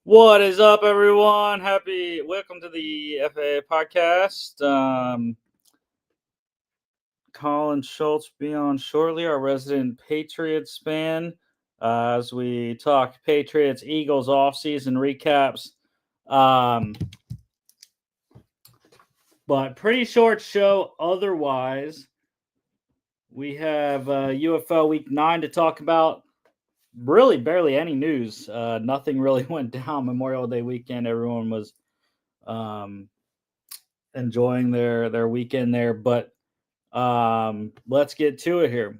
What is up, everyone? Welcome to the FAA podcast. Colin Schultz be on shortly, our resident Patriots fan, as we talk Patriots Eagles offseason recaps. But pretty short show otherwise. We have UFL Week 9 to talk about. Really, barely any news. Nothing really went down Memorial Day weekend. Everyone was enjoying their weekend there, but let's get to it here.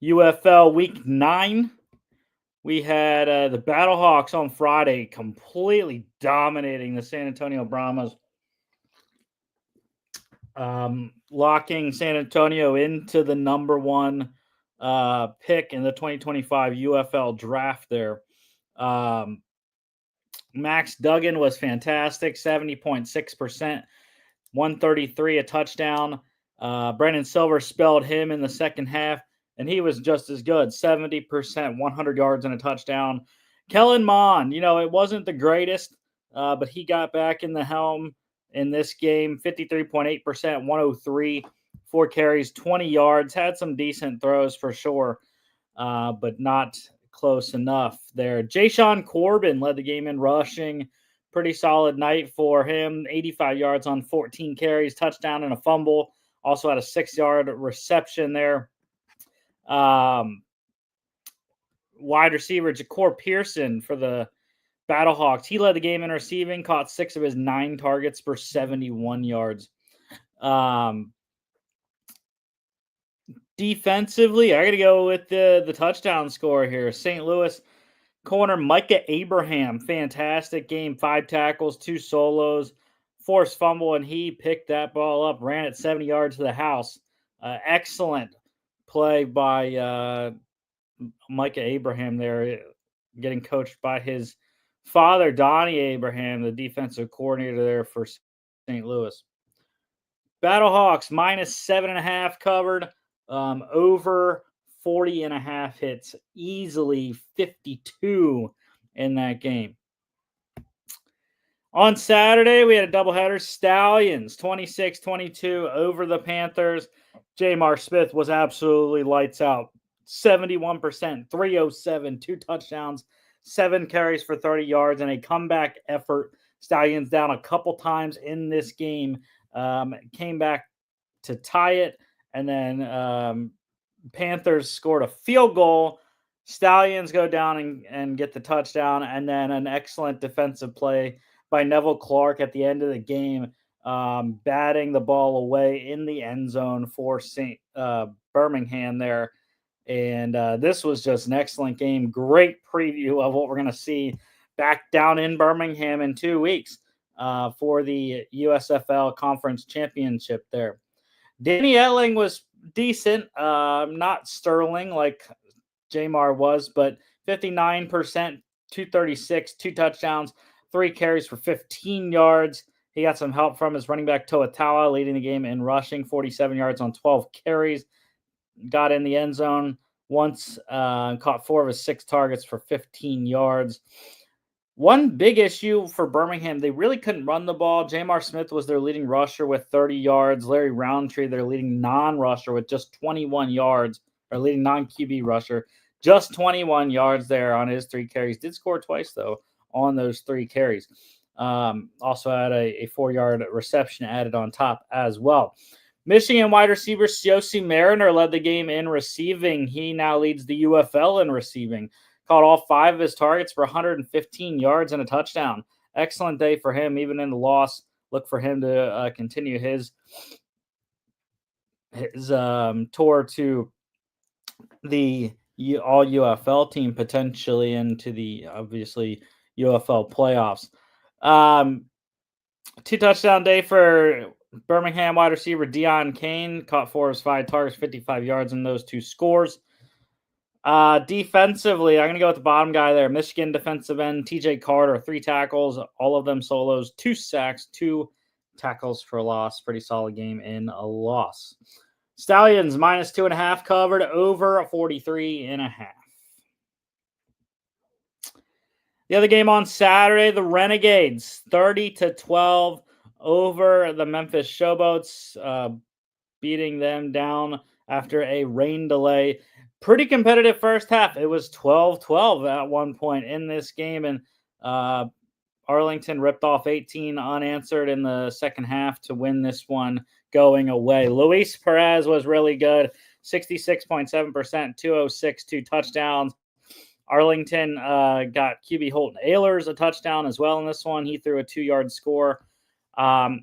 UFL Week 9. We had the Battlehawks on Friday completely dominating the San Antonio Brahmas, locking San Antonio into the number one pick in the 2025 UFL draft there. Max Duggan was fantastic, 70.6%, 133, a touchdown. Brandon Silver spelled him in the second half, and he was just as good, 70%, 100 yards and a touchdown. Kellen Mond, it wasn't the greatest, but he got back in the helm in this game, 53.8%, 103, 4 carries, 20 yards, had some decent throws for sure, but not close enough there. Jashawn Corbin led the game in rushing. Pretty solid night for him. 85 yards on 14 carries, touchdown and a fumble. Also had a 6-yard reception there. Wide receiver Ja'Cour Pearson for the Battlehawks. He led the game in receiving, caught 6 of his 9 targets for 71 yards. Defensively, I got to go with the touchdown score here. St. Louis corner Micah Abraham, fantastic game. 5 tackles, 2 solos, forced fumble, and he picked that ball up, ran it 70 yards to the house. Excellent play by Micah Abraham there, getting coached by his father, Donnie Abraham, the defensive coordinator there for St. Louis. Battlehawks minus 7.5 covered, over 40.5 hits, easily 52 in that game. On Saturday, we had a doubleheader. Stallions 26-22 over the Panthers. Jamar Smith was absolutely lights out. 71%, 307, 2 touchdowns, 7 carries for 30 yards, and a comeback effort. Stallions down a couple times in this game. Came back to tie it, and then Panthers scored a field goal. Stallions go down and get the touchdown, and then an excellent defensive play by Neville Clark at the end of the game, batting the ball away in the end zone for Birmingham there. And this was just an excellent game. Great preview of what we're going to see back down in Birmingham in 2 weeks for the USFL Conference Championship there. Danny Etling was decent, not sterling like Jamar was, but 59%, 236, 2 touchdowns, 3 carries for 15 yards. He got some help from his running back Toa Tawa, leading the game in rushing, 47 yards on 12 carries. Got in the end zone once, caught 4 of his 6 targets for 15 yards. One big issue for Birmingham, they really couldn't run the ball. Jamar Smith was their leading rusher with 30 yards. Larry Roundtree, their leading non-rusher with just 21 yards, or leading non-QB rusher, just 21 yards there on his 3 carries. Did score twice, though, on those 3 carries. Also had a 4-yard reception added on top as well. Michigan wide receiver Siosi Mariner led the game in receiving. He now leads the UFL in receiving. Caught all 5 of his targets for 115 yards and a touchdown. Excellent day for him, even in the loss. Look for him to continue his tour to the all UFL team, potentially into the obviously UFL playoffs. 2 touchdown day for Birmingham wide receiver Deion Kane. Caught 4 of his 5 targets, 55 yards in those 2 scores. Defensively, I'm going to go with the bottom guy there. Michigan defensive end, TJ Carter, 3 tackles, all of them solos, 2 sacks, 2 tackles for a loss. Pretty solid game in a loss. Stallions minus 2.5 covered, over 43.5. The other game on Saturday, the Renegades 30-12 over the Memphis Showboats, beating them down after a rain delay. Pretty competitive first half. It was 12-12 at one point in this game, and Arlington ripped off 18 unanswered in the second half to win this one going away. Luis Perez was really good, 66.7%, 206, 2 touchdowns. Arlington got QB Holton Ahlers a touchdown as well in this one. He threw a 2-yard score.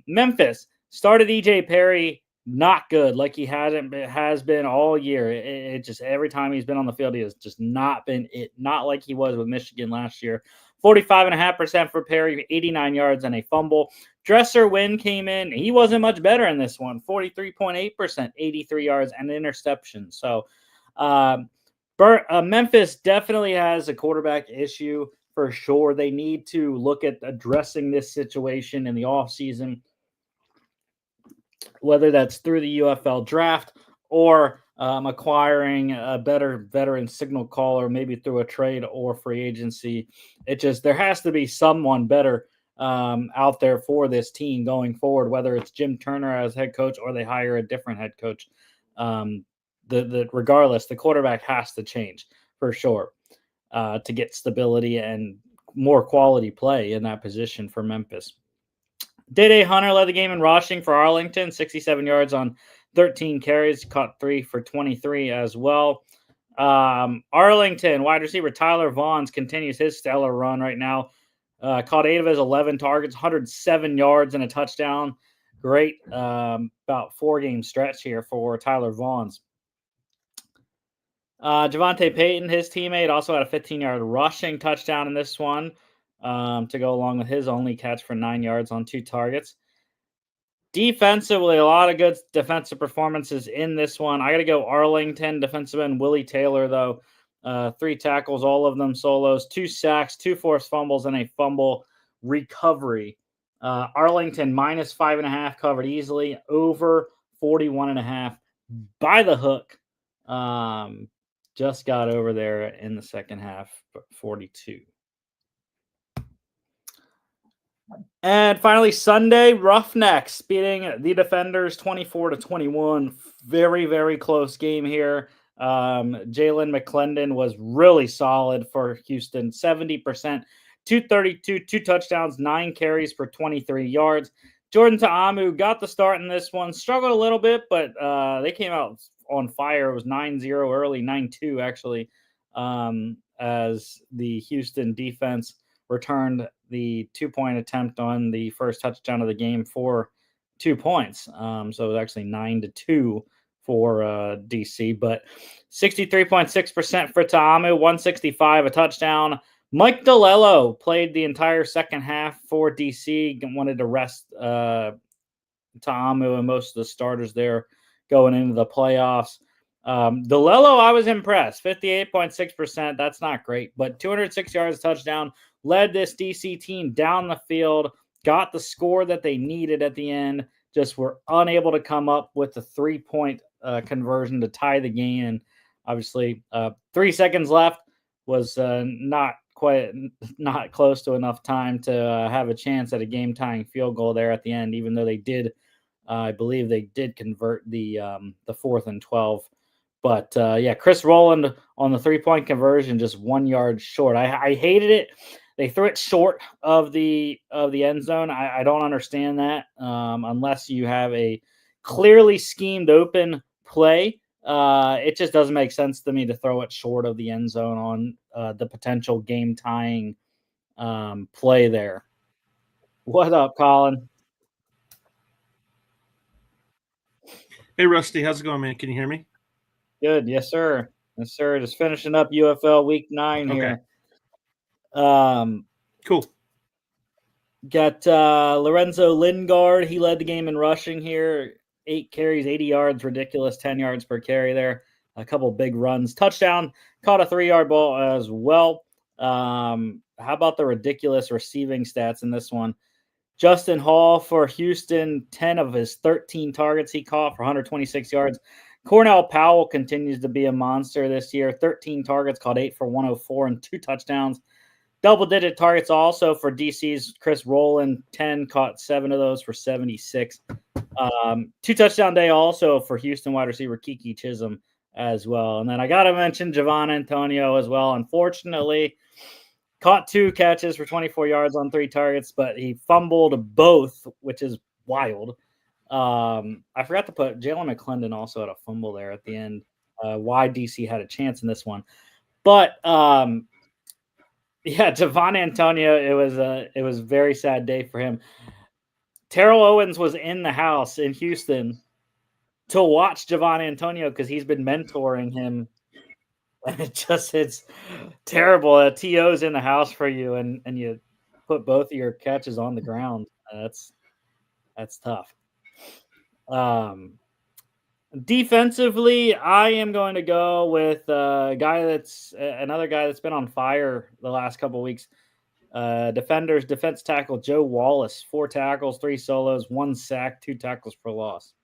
Memphis started EJ Perry not good like he has been all year. It just every time he's been on the field, he has just not been it. Not like he was with Michigan last year. 45.5% for Perry, 89 yards and a fumble. Dresser Wynn came in. He wasn't much better in this one. 43.8%, 83 yards and an interception. So Memphis definitely has a quarterback issue for sure. They need to look at addressing this situation in the offseason, whether that's through the UFL draft or acquiring a better veteran signal caller, maybe through a trade or free agency. There has to be someone better out there for this team going forward, whether it's Jim Turner as head coach or they hire a different head coach. Regardless, the quarterback has to change for sure to get stability and more quality play in that position for Memphis. Day Hunter led the game in rushing for Arlington, 67 yards on 13 carries, caught 3 for 23 as well. Arlington wide receiver Tyler Vaughns continues his stellar run right now. Caught 8 of his 11 targets, 107 yards and a touchdown. Great about 4-game stretch here for Tyler Vaughns. Javante Payton, his teammate, also had a 15-yard rushing touchdown in this one to go along with his only catch for 9 yards on 2 targets. Defensively, a lot of good defensive performances in this one. I got to go Arlington defensive end Willie Taylor, though. 3 tackles, all of them solos, 2 sacks, 2 forced fumbles, and a fumble recovery. Arlington minus 5.5 covered easily, over 41.5 by the hook. Just got over there in the second half, 42. And finally, Sunday, Roughnecks beating the Defenders 24-21. Very, very close game here. Jalen McClendon was really solid for Houston, 70%, 232, 2 touchdowns, 9 carries for 23 yards. Jordan Ta'amu got the start in this one, struggled a little bit, but they came out on fire. It was 9-0 early, 9-2 actually, as the Houston defense returned the 2-point attempt on the first touchdown of the game for 2 points. So it was actually 9-2 for DC, but 63.6% for Ta'amu, 165, a touchdown. Mike DeLello played the entire second half for DC, wanted to rest Ta'amu and most of the starters there going into the playoffs. DeLello, I was impressed. 58.6%. That's not great, but 206 yards, touchdown, led this DC team down the field, got the score that they needed at the end, just were unable to come up with the 3-point conversion to tie the game. And obviously, 3 seconds left was not close to enough time to have a chance at a game-tying field goal there at the end, even though they did, I believe they did convert the 4th and 12. But Chris Rowland on the 3-point conversion, just 1 yard short. I hated it. They threw it short of the end zone. I don't understand that unless you have a clearly schemed open play. It just doesn't make sense to me to throw it short of the end zone on the potential game-tying play there. What up, Colin? Hey, Rusty. How's it going, man? Can you hear me? Good. Yes, sir. Yes, sir. Just finishing up UFL Week 9 here. Cool. Got Lorenzo Lingard. He led the game in rushing here. 8 carries, 80 yards, ridiculous 10 yards per carry there. A couple big runs. Touchdown, caught a 3-yard ball as well. How about the ridiculous receiving stats in this one? Justin Hall for Houston, 10 of his 13 targets he caught for 126 yards. Cornell Powell continues to be a monster this year. 13 targets, caught 8 for 104 and 2 touchdowns. Double-digit targets also for DC's Chris Rowland, 10, caught 7 of those for 76. 2-touchdown day also for Houston wide receiver Kiki Chisholm as well. And then I got to mention Javon Antonio as well. Unfortunately, caught 2 catches for 24 yards on 3 targets, but he fumbled both, which is wild. I forgot to put Jalen McClendon also had a fumble there at the end. Why DC had a chance in this one. But yeah, Javon Antonio, it was a very sad day for him. Terrell Owens was in the house in Houston to watch Javon Antonio because he's been mentoring him. And it's terrible. TO's in the house for you, and you put both of your catches on the ground. That's tough. Defensively, I am going to go with another guy that's been on fire the last couple of weeks. Defense tackle Joe Wallace, 4 tackles, 3 solos, 1 sack, 2 tackles for loss.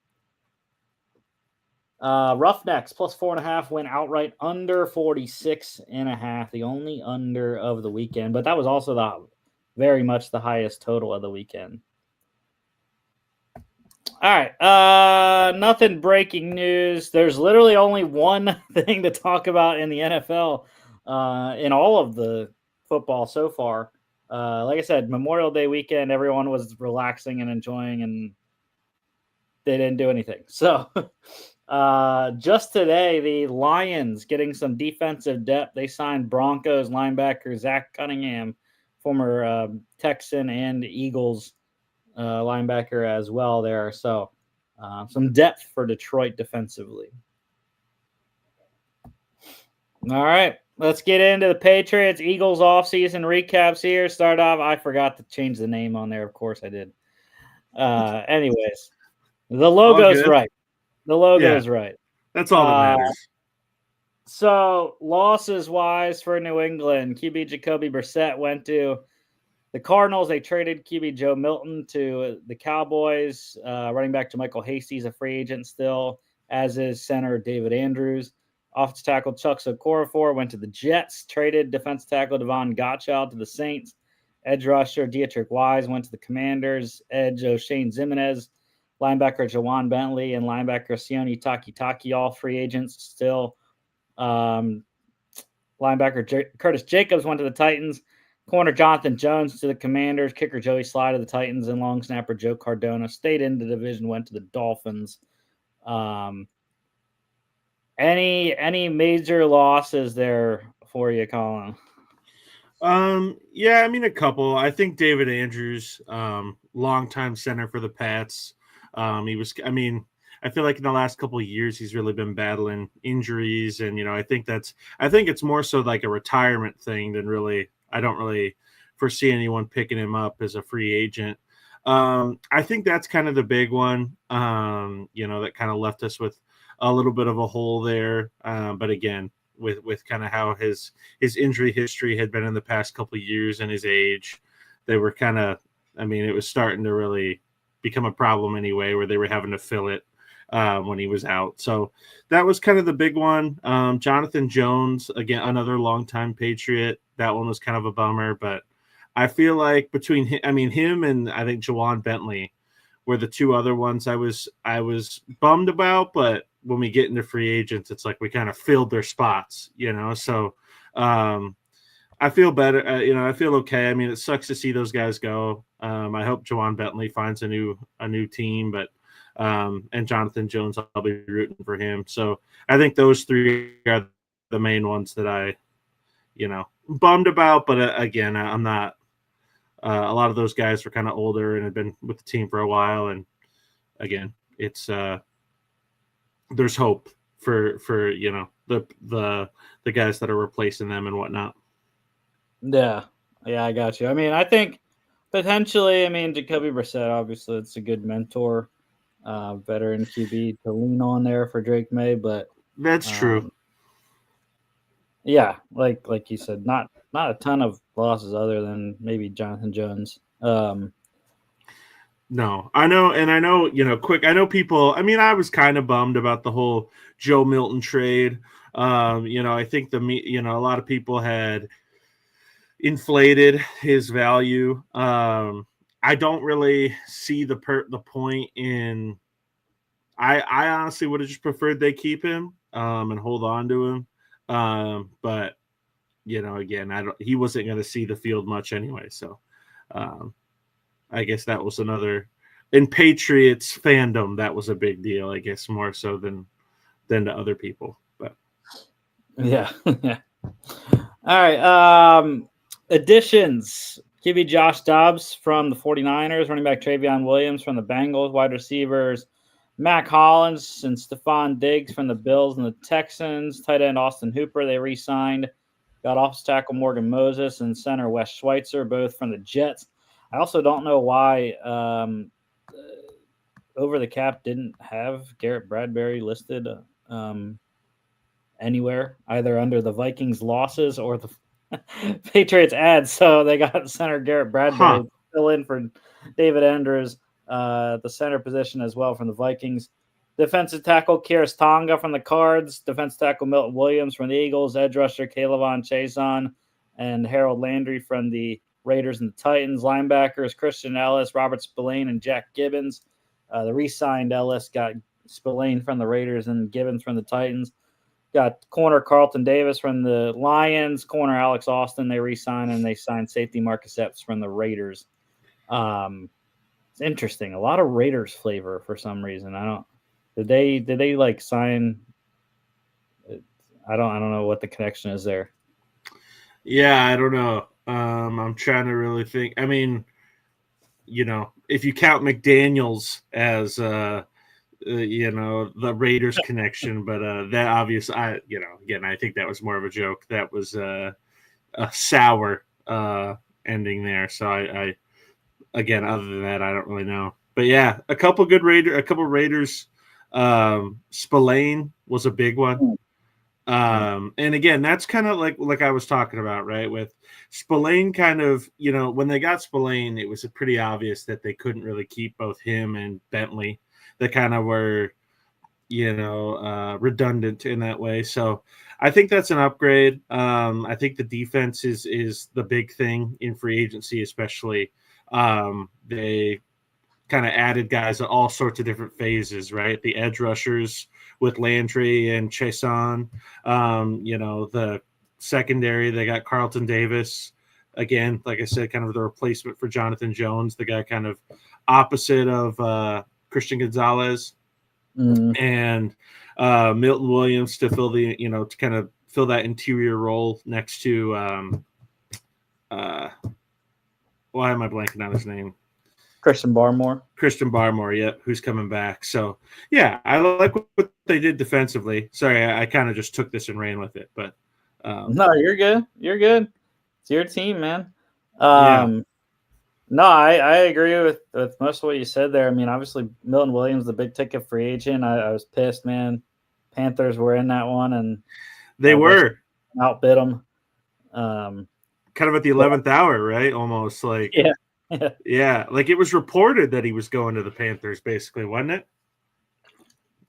Roughnecks plus 4.5 went outright under 46.5, the only under of the weekend, but that was also very much the highest total of the weekend. All right. Nothing breaking news. There's literally only one thing to talk about in the NFL in all of the football so far. Like I said, Memorial Day weekend, everyone was relaxing and enjoying, and they didn't do anything. So just today, the Lions getting some defensive depth. They signed Broncos linebacker Zach Cunningham, former Texan and Eagles linebacker as well there. So some depth for Detroit defensively. All right, let's get into the Patriots Eagles offseason recaps here. Start off, I forgot to change the name on there. Of course I did. Anyways, the logo's right. The logo's right. That's all that matters. So losses wise for New England, QB Jacoby Brissett went to the Cardinals. They traded QB Joe Milton to the Cowboys. Running back to Michael Hasty, a free agent still, as is center David Andrews. Offensive tackle Chuck Okorafor went to the Jets. Traded defensive tackle Devon Gottschall to the Saints. Edge rusher Dietrich Wise went to the Commanders. Edge O'Shane Zimenez, linebacker Jawan Bentley, and linebacker Sione Takitaki, all free agents still. Linebacker Curtis Jacobs went to the Titans. Corner Jonathan Jones to the Commanders. Kicker Joey Sly to the Titans. And long snapper Joe Cardona stayed in the division, went to the Dolphins. Any major losses there for you, Colin? Yeah, I mean, a couple. I think David Andrews, longtime center for the Pats. I feel like in the last couple of years, he's really been battling injuries. And, I think it's more so like a retirement thing than really, I don't really foresee anyone picking him up as a free agent. I think that's kind of the big one, that kind of left us with a little bit of a hole there. But again, with kind of how his injury history had been in the past couple of years and his age, they were kind of, it was starting to really become a problem anyway, where they were having to fill it when he was out. So that was kind of the big one. Jonathan Jones, again, another longtime Patriot. That one was kind of a bummer, but I feel like between him and I think Jawan Bentley were the two other ones I was bummed about, but when we get into free agents, it's like we kind of filled their spots, So I feel better. I feel okay. It sucks to see those guys go. I hope Jawan Bentley finds a new team, but and Jonathan Jones, I'll be rooting for him. So I think those three are the main ones that I, bummed about. But again, I'm not. A lot of those guys were kind of older and had been with the team for a while, and again, it's there's hope for the guys that are replacing them and whatnot. Yeah, I got you. I think potentially, Jacoby Brissett, obviously, it's a good mentor, veteran QB to lean on there for Drake May, but that's true. Yeah, like you said, not a ton of losses other than maybe Jonathan Jones. No, I know, quick. I know people. I was kind of bummed about the whole Joe Milton trade. I think a lot of people had inflated his value. I don't really see the point in. I honestly would have just preferred they keep him and hold on to him. But again, he wasn't going to see the field much anyway. So I guess that was another in Patriots fandom. That was a big deal, I guess, more so than to other people. But yeah. All right. Additions. QB Josh Dobbs from the 49ers, running back Travion Williams from the Bengals, wide receivers Mac Hollins and Stephon Diggs from the Bills and the Texans, tight end Austin Hooper, they re-signed. Got offensive tackle Morgan Moses and center Wes Schweitzer, both from the Jets. I also don't know why Over the Cap didn't have Garrett Bradbury listed anywhere, either under the Vikings losses or the Patriots ads. So they got center Garrett Bradbury to fill in for David Andrews, the center position as well from the Vikings. Defensive tackle Kyrus Tonga from the Cards, defensive tackle Milton Williams from the Eagles, edge rusher Kayvon Chason and Harold Landry from the Raiders and the Titans. Linebackers Christian Ellis, Robert Spillane, and Jack Gibbons. The re-signed Ellis got Spillane from the Raiders and Gibbons from the Titans. Got corner Carlton Davis from the Lions, corner Alex Austin they re-signed, and they signed safety Marcus Epps from the Raiders. It's interesting. A lot of Raiders flavor for some reason. Did they like sign? I don't know what the connection is there. Yeah, I don't know. I'm trying to really think. I mean, if you count McDaniels as the Raiders connection, but that obvious, again, I think that was more of a joke. That was a sour ending there. So I again, other than that, I don't really know. But yeah, a couple Raiders. Spillane was a big one. And again, that's kind of like I was talking about, right? With Spillane, kind of, when they got Spillane, it was pretty obvious that they couldn't really keep both him and Bentley. They kind of were, redundant in that way. So I think that's an upgrade. I think the defense is the big thing in free agency, especially. They kind of added guys at all sorts of different phases, right? The edge rushers with Landry and Chason. The secondary, they got Carlton Davis. Again, like I said, kind of the replacement for Jonathan Jones, the guy kind of opposite of Christian Gonzalez. And Milton Williams to fill to kind of fill that interior role next to why am I blanking on his name? Christian Barmore, yeah, who's coming back. So, yeah, I like what they did defensively. Sorry, I kind of just took this and ran with it. But no, you're good. You're good. It's your team, man. Yeah. No, I agree with most of what you said there. I mean, obviously, Milton Williams, the big ticket free agent. I was pissed, man. Panthers were in that one, and they were outbid them. Kind of at the 11th hour, right? Almost like yeah. Yeah, like it was reported that he was going to the Panthers, basically, wasn't it?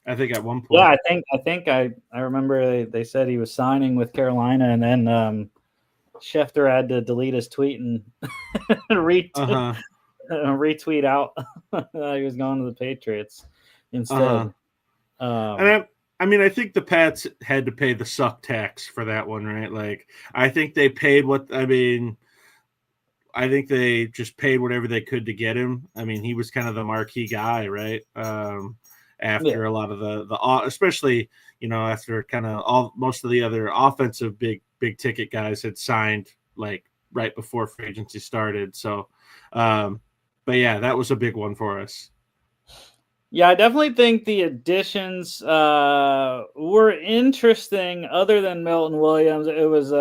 I think at one point. Yeah, I think I remember they said he was signing with Carolina, and then Schefter had to delete his tweet and retweet out he was going to the Patriots instead. And I think the Pats had to pay the suck tax for that one, right? Like, I think they paid I think they just paid whatever they could to get him. I mean, he was kind of the marquee guy, right? After a lot of the especially, after kind of most of the other offensive big ticket guys had signed like right before free agency started. So, but yeah, that was a big one for us. Yeah, I definitely think the additions were interesting. Other than Milton Williams, it was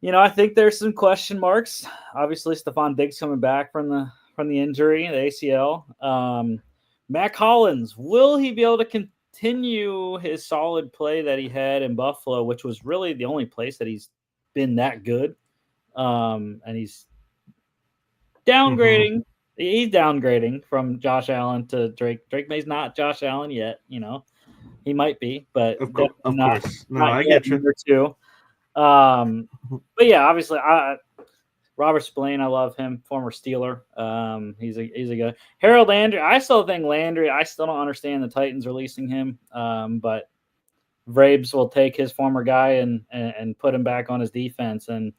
I think there's some question marks. Obviously, Stephon Diggs coming back from the injury, the ACL. Mac Hollins, will he be able to continue his solid play that he had in Buffalo, which was really the only place that he's been that good? And he's downgrading. Mm-hmm. He's downgrading from Josh Allen to Drake. Drake May's not Josh Allen yet. He might be, but of course. No, I get you. Number two. But yeah, obviously, Robert Spillane, I love him, former Steeler. He's a good Harold Landry. I still think Landry. I still don't understand the Titans releasing him, but Vrabes will take his former guy and put him back on his defense and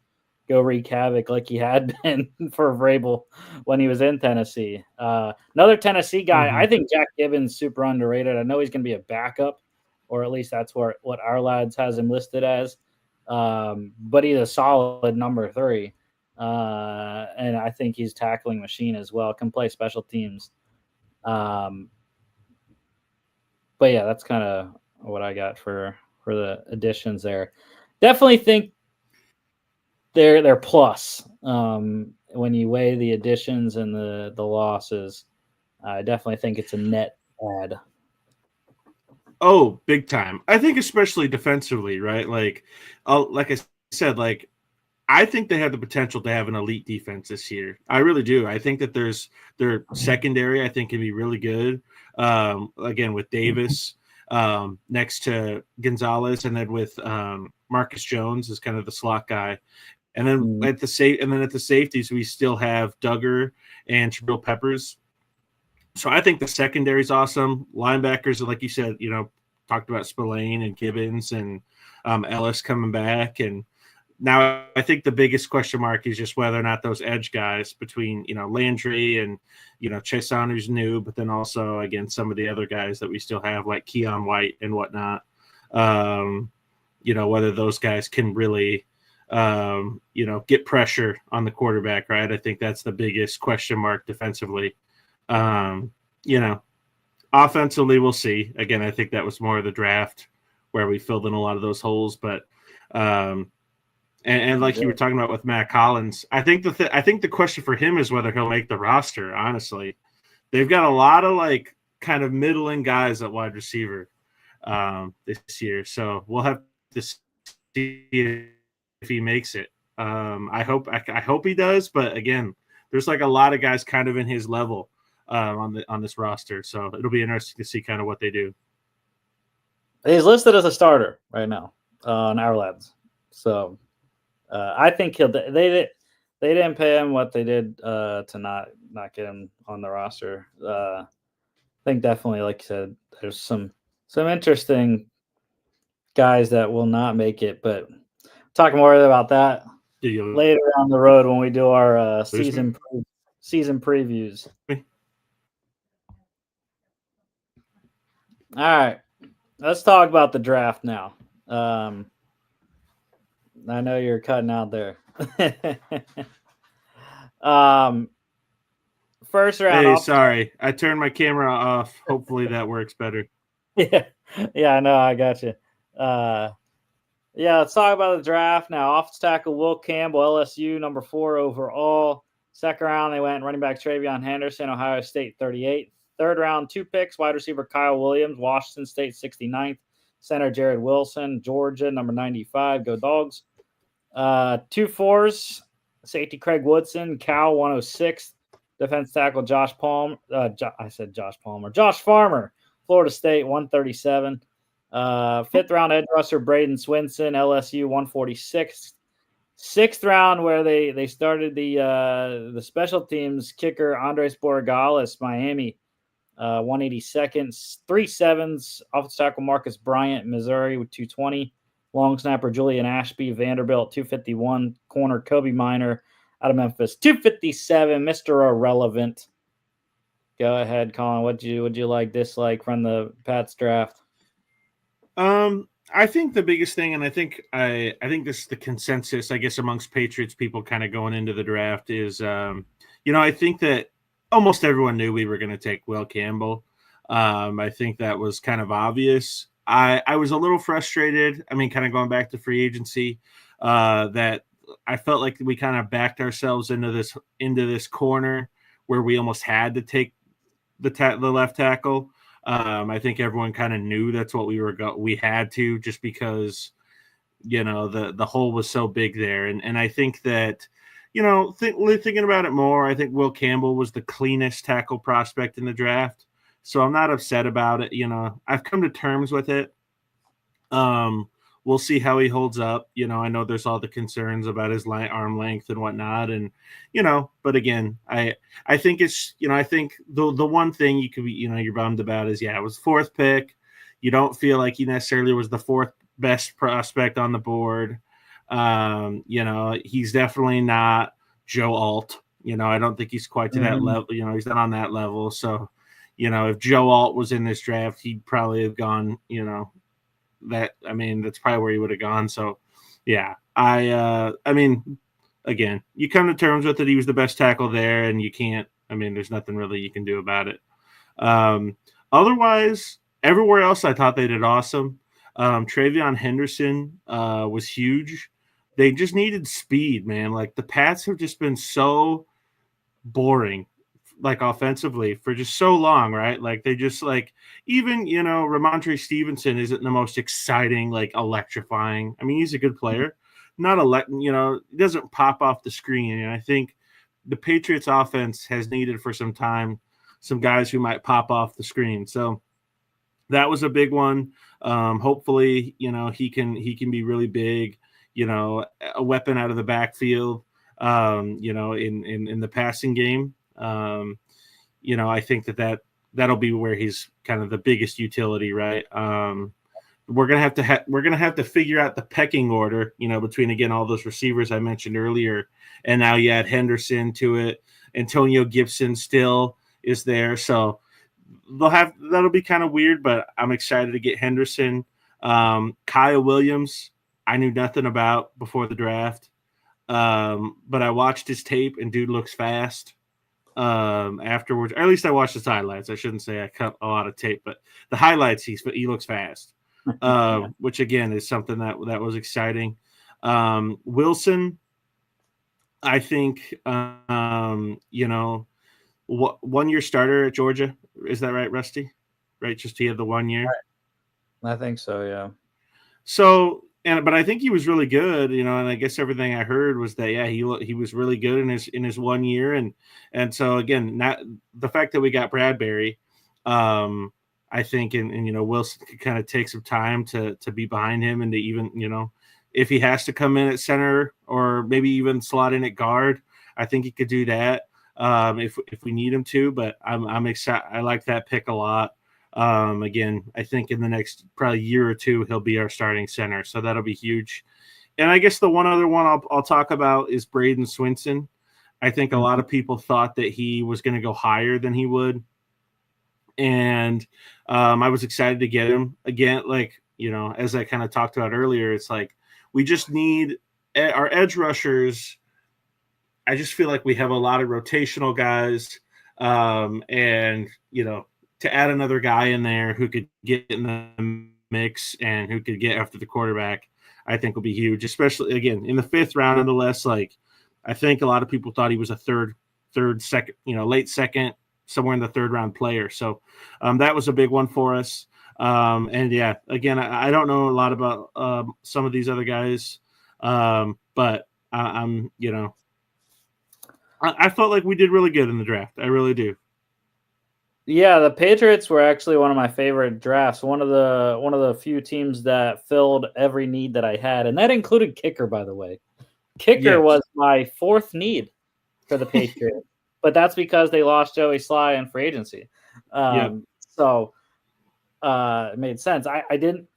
go wreak havoc like he had been for Vrabel when he was in Tennessee. Another Tennessee guy, I think Jack Gibbons super underrated. I know he's going to be a backup, or at least that's what our lads has him listed as. But he's a solid number 3. And I think he's tackling machine as well, can play special teams. But yeah, that's kind of what I got for the additions there. Definitely think they're plus when you weigh the additions and the losses. I definitely think it's a net add. Oh, big time. I think especially defensively, right? Like I said, like I think they have the potential to have an elite defense this year. I really do. I think that their secondary, I think, can be really good. Again, with Davis next to Gonzalez, and then with Marcus Jones as kind of the slot guy. And then at the safeties, we still have Duggar and Jabril Peppers. So I think the secondary is awesome. Linebackers, like you said, talked about Spillane and Gibbons and Ellis coming back. And now I think the biggest question mark is just whether or not those edge guys between, Landry and, Chesson, who's new, but then also, again, some of the other guys that we still have, like Keon White and whatnot, whether those guys can really, get pressure on the quarterback, right? I think that's the biggest question mark defensively. Offensively, we'll see. Again, I think that was more of the draft where we filled in a lot of those holes, but and like you were talking about with Matt Collins, I think the question for him is whether he'll make the roster. Honestly, they've got a lot of like kind of middling guys at wide receiver this year, so we'll have to see if he makes it. I hope he does, but again, there's like a lot of guys kind of in his level on this roster, so it'll be interesting to see kind of what they do. He's listed as a starter right now on our lads, so I think they didn't pay him what they did to not get him on the roster. I think definitely, like you said, there's some interesting guys that will not make it, but talk more about that later on the road when we do our season previews. All right, let's talk about the draft now. I know you're cutting out there. First round. Hey, sorry, I turned my camera off. Hopefully that works better. Yeah, I know. I got you. Let's talk about the draft now. Offensive tackle Will Campbell, LSU, number 4 overall. Second round, they went running back Travion Henderson, Ohio State, 38. Third round, 2 picks, wide receiver Kyle Williams, Washington State, 69th. Center Jared Wilson, Georgia, number 95. Go Dogs. 2 fours, safety Craig Woodson, Cal, 106. Defense tackle Josh Farmer, Florida State, 137. 5th round edge rusher Braden Swinson, LSU, 146. 6th round, where they started the special teams kicker Andres Borregales, Miami, 182nd. 3 sevens, offensive tackle Marcus Bryant, Missouri, with 220. Long snapper Julian Ashby, Vanderbilt, 251. Corner Kobe Minor out of Memphis, 257. Mr. Irrelevant. Go ahead, Colin. Would you like, dislike from the Pats draft? I think the biggest thing, and I think this is the consensus, I guess, amongst Patriots people kind of going into the draft is, I think that almost everyone knew we were going to take Will Campbell. I think that was kind of obvious. I was a little frustrated. I mean, kind of going back to free agency, that I felt like we kind of backed ourselves into this corner where we almost had to take the left tackle. I think everyone kind of knew that's what we had to, just because, the hole was so big there. And I think that, thinking about it more, I think Will Campbell was the cleanest tackle prospect in the draft. So I'm not upset about it. I've come to terms with it. we'll see how he holds up. I know there's all the concerns about his arm length and whatnot, and but again, I think it's I think the one thing you could be you're bummed about is it was fourth pick. You don't feel like he necessarily was the fourth best prospect on the board. He's definitely not Joe Alt. I don't think he's quite to that level. He's not on that level. So, if Joe Alt was in this draft, he'd probably have gone, that's probably where he would have gone. So, yeah, again, you come to terms with it. He was the best tackle there, and you can't, there's nothing really you can do about it. Otherwise, everywhere else, I thought they did awesome. Travion Henderson was huge. They just needed speed, man. Like, the Pats have just been so boring, like, offensively for just so long, right? Like, they just, like, even, Ramondre Stevenson isn't the most exciting, like, electrifying. He's a good player. Not he doesn't pop off the screen. And I think the Patriots offense has needed for some time some guys who might pop off the screen. So that was a big one. Hopefully, he can be really big, a weapon out of the backfield, in the passing game. I think that'll be where he's kind of the biggest utility, right? We're gonna have to figure out the pecking order, between again all those receivers I mentioned earlier, and now you add Henderson to it. Antonio Gibson still is there, so that'll be kind of weird, but I'm excited to get Henderson. Kyle Williams, I knew nothing about before the draft, but I watched his tape and dude looks fast. Afterwards, or at least I watched his highlights. I shouldn't say I cut a lot of tape, but the highlights he looks fast, which again is something that was exciting. Wilson, I think, 1-year starter at Georgia. Is that right, Rusty? Right, just he had the 1 year. I think so, yeah. So, but I think he was really good, and I guess everything I heard was that he was really good in his 1 year, and so again, not the fact that we got Bradbury, I think, and Wilson could kind of take some time to be behind him and to even if he has to come in at center or maybe even slot in at guard, I think he could do that. If we need him to, but I'm excited. I like that pick a lot. Again, I think in the next probably year or two, he'll be our starting center. So that'll be huge. And I guess the one other one I'll talk about is Braden Swinson. I think a lot of people thought that he was going to go higher than he would. And I was excited to get him again. Like, as I kind of talked about earlier, it's like, we just need our edge rushers. I just feel like we have a lot of rotational guys, and to add another guy in there who could get in the mix and who could get after the quarterback, I think will be huge. Especially again in the 5th round, nonetheless. Like, I think a lot of people thought he was a third, second, late second, somewhere in the 3rd round player. So that was a big one for us. And yeah, again, I don't know a lot about some of these other guys, but I'm I felt like we did really good in the draft. I really do. Yeah, the Patriots were actually one of my favorite drafts. One of the few teams that filled every need that I had, and that included kicker, by the way. Kicker was my 4th need for the Patriots, but that's because they lost Joey Sly in free agency. So it made sense. I didn't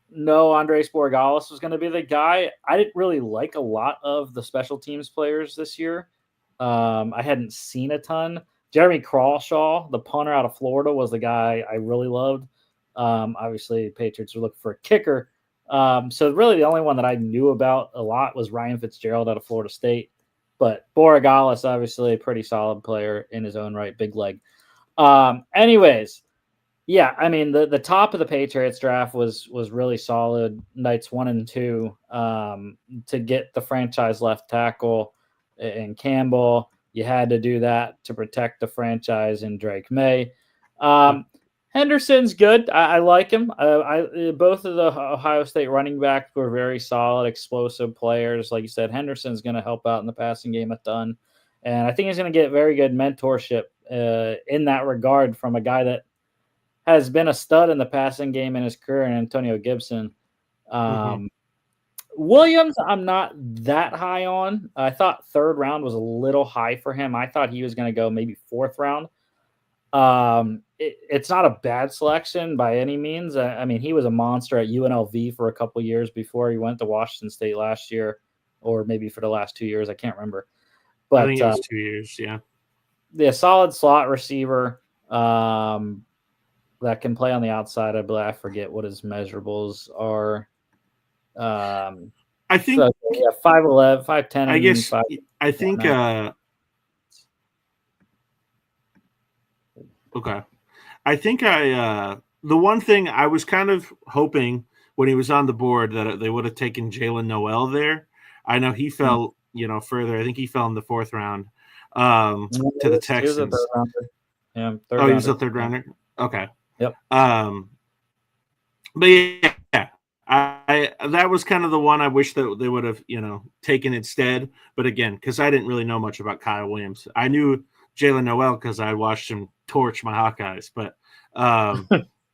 know Andres Borregales was going to be the guy. I didn't really like a lot of the special teams players this year. I hadn't seen a ton. Jeremy Crawshaw, the punter out of Florida, was the guy I really loved. Obviously, Patriots were looking for a kicker. So really the only one that I knew about a lot was Ryan Fitzgerald out of Florida State. But Borregales, obviously, a pretty solid player in his own right, big leg. Anyways, yeah, the top of the Patriots draft was really solid. Nights 1 and 2 to get the franchise left tackle in Campbell. You had to do that to protect the franchise in Drake May. Henderson's good. I like him. Both of the Ohio State running backs were very solid, explosive players. Like you said, Henderson's going to help out in the passing game a ton. And I think he's going to get very good mentorship in that regard from a guy that has been a stud in the passing game in his career, and Antonio Gibson. Williams, I'm not that high on. I thought third round was a little high for him. I thought he was going to go maybe fourth round. It's not a bad selection by any means. I mean, he was a monster at UNLV for a couple years before he went to Washington State last year, or maybe for the last 2 years. I can't remember. But I think it was 2 years. Yeah. The solid slot receiver that can play on the outside. I believe I forget what his measurables are. I think 5'11", 5'10". I guess 5, I think okay. I think the one thing I was kind of hoping when he was on the board that they would have taken Jalen Noel there. I know he fell, further. I think he fell in the fourth round to the Texans. He was a third rounder. Yeah, he was a third rounder. Okay. Yep. But yeah, I that was kind of the one I wish that they would have, taken instead. But again, because I didn't really know much about Kyle Williams, I knew Jalen Noel because I watched him torch my Hawkeyes. But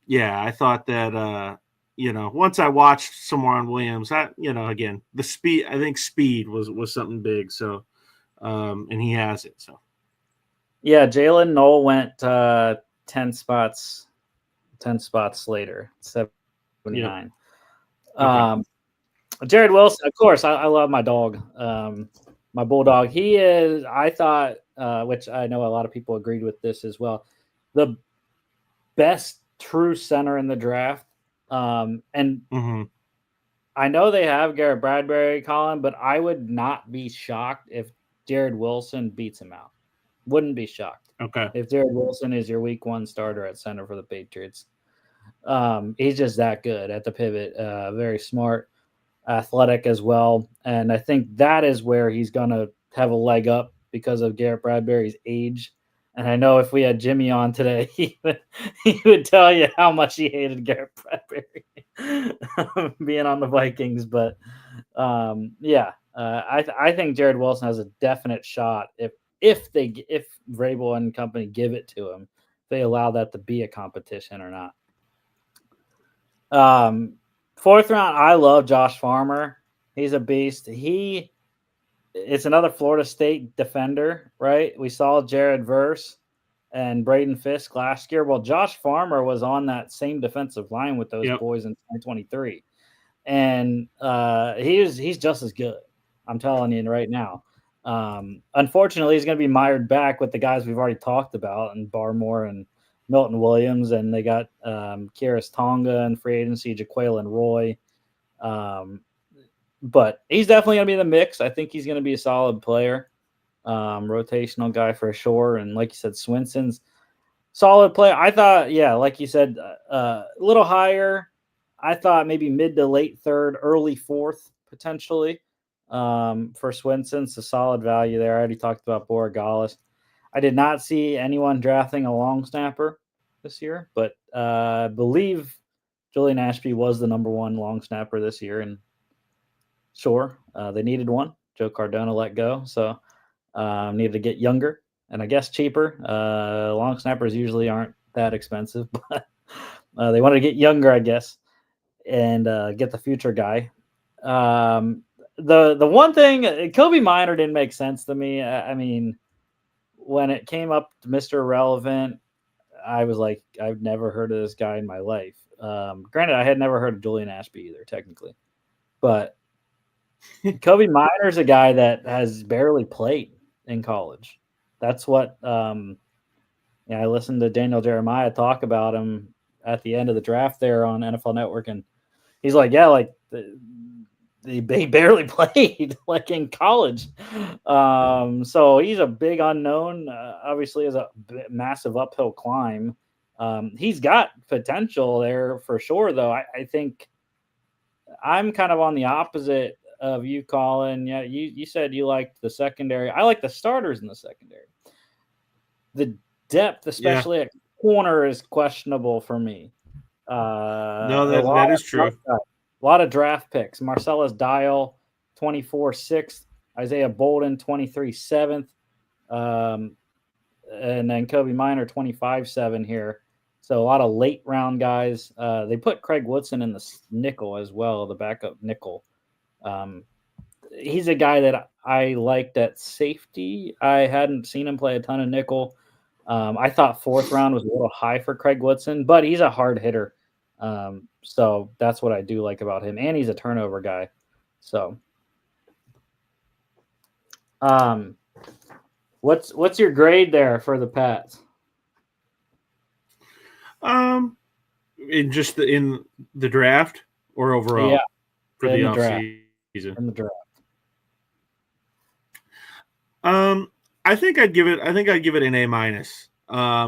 yeah, I thought that once I watched some more on Williams, again, the speed. I think speed was something big. So, and he has it. So. Yeah, Jalen Noel went 10 spots later, 79. Okay. Jared Wilson, of course, I love my dog, my bulldog. He is, I thought, which I know a lot of people agreed with this as well, the best true center in the draft. And I know they have Garrett Bradbury, Colin, but I would not be shocked if Jared Wilson beats him out. Wouldn't be shocked. Okay. If Jared Wilson is your week one starter at center for the Patriots. He's just that good at the pivot. Very smart, athletic as well. And I think that is where he's going to have a leg up because of Garrett Bradbury's age. And I know if we had Jimmy on today, he would tell you how much he hated Garrett Bradbury being on the Vikings. But I think Jared Wilson has a definite shot if Vrabel and company give it to him, if they allow that to be a competition or not. Fourth round, I love Josh Farmer. He's a beast. It's another Florida State defender, right? We saw Jared Verse and Braden Fisk last year. Well, Josh Farmer was on that same defensive line with those boys in 2023. And he's just as good. I'm telling you right now. Unfortunately, he's going to be mired back with the guys we've already talked about, and Barmore and Milton Williams, and they got Kyrus Tonga and free agency, Jaquelin Roy. But he's definitely going to be in the mix. I think he's going to be a solid player, rotational guy for sure. And like you said, Swinson's solid player. I thought, like you said, a little higher. I thought maybe mid to late third, early fourth potentially for Swinson. It's a solid value there. I already talked about Borregales. I did not see anyone drafting a long snapper this year, but I believe Julian Ashby was the number one long snapper this year. And sure, they needed one. Joe Cardona let go, so needed to get younger and I guess cheaper. Long snappers usually aren't that expensive, but they wanted to get younger, I guess, and get the future guy. The one thing, Kobe Minor didn't make sense to me. I mean, when it came up to Mr. Irrelevant, I was like, I've never heard of this guy in my life. Granted, I had never heard of Julian Ashby either, technically. But Kobe Minor's a guy that has barely played in college. That's what I listened to Daniel Jeremiah talk about him at the end of the draft there on NFL Network, and he's like, he barely played like in college. So he's a big unknown, obviously is a massive uphill climb. He's got potential there for sure, though. I think I'm kind of on the opposite of you, Colin. Yeah, you said you liked the secondary. I like the starters in the secondary. The depth, especially at corner, is questionable for me. No, that is true. A lot of draft picks. Marcellus Dial, 24 6th. Isaiah Bolden, 23 7th. And then Kobe Minor, 25 7 here. So a lot of late round guys. They put Craig Woodson in the nickel as well, the backup nickel. He's a guy that I liked at safety. I hadn't seen him play a ton of nickel. I thought 4th round was a little high for Craig Woodson, but he's a hard hitter. So that's what I do like about him. And he's a turnover guy. So what's your grade there for the Pats? In the draft or overall for the offseason? In the draft. I think I'd give it an A-.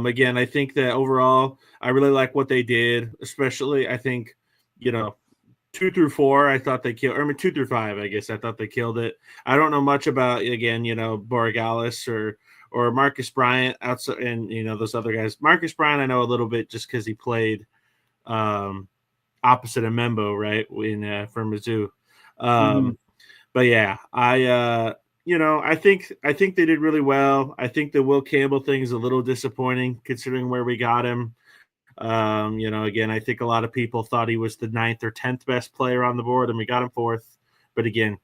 Again, I think that overall I really like what they did, especially I think, 2 through 4, I thought they killed, 2 through 5, I guess I thought they killed it. I don't know much about, again, Borregales or Marcus Bryant outside, and those other guys. Marcus Bryant I know a little bit just because he played opposite of Membo, right, for Mizzou. But yeah, I think they did really well. I think the Will Campbell thing is a little disappointing considering where we got him. Again, I think a lot of people thought he was the 9th or 10th best player on the board, and we got him 4th. But again,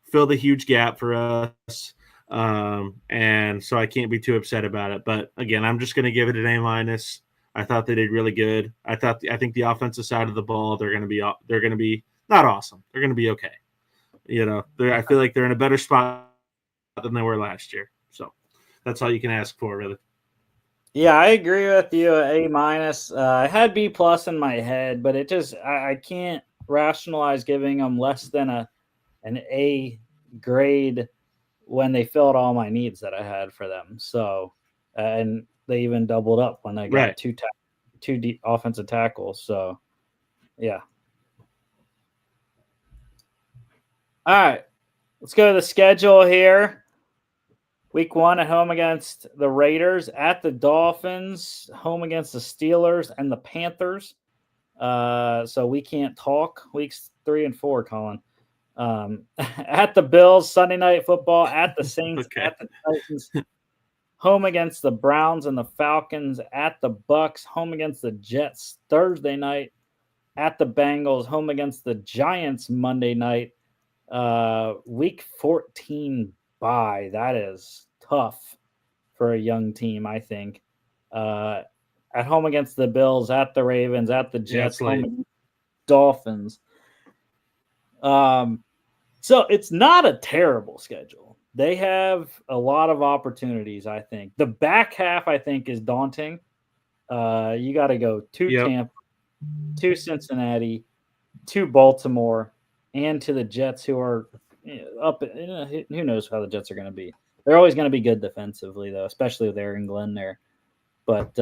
filled a huge gap for us. And so I can't be too upset about it. But again, I'm just going to give it an A-. I thought they did really good. I think the offensive side of the ball, they're going to be not awesome. They're going to be okay. I feel like they're in a better spot than they were last year. So that's all you can ask for, really. Yeah, I agree with you. A-. I had B+ in my head, but it just I can't rationalize giving them less than an A grade when they filled all my needs that I had for them. So, and they even doubled up when I got two offensive tackles. So, yeah. All right, let's go to the schedule here. Week 1 at home against the Raiders, at the Dolphins, home against the Steelers and the Panthers. So we can't talk weeks 3 and 4, Colin. At the Bills, Sunday Night Football, at the Saints, Okay. at the Titans, home against the Browns and the Falcons, at the Bucks, home against the Jets Thursday night, at the Bengals, home against the Giants Monday night. Week 14 bye. That is tough for a young team, I think. At home against the Bills, at the Ravens, at the Jets, home against the Dolphins. So it's not a terrible schedule. They have a lot of opportunities, I think. The back half, I think, is daunting. You got to go to Tampa, to Cincinnati, to Baltimore, and to the Jets, who are up. Who knows how the Jets are going to be. They're always going to be good defensively, though, especially with Aaron Glenn there. But,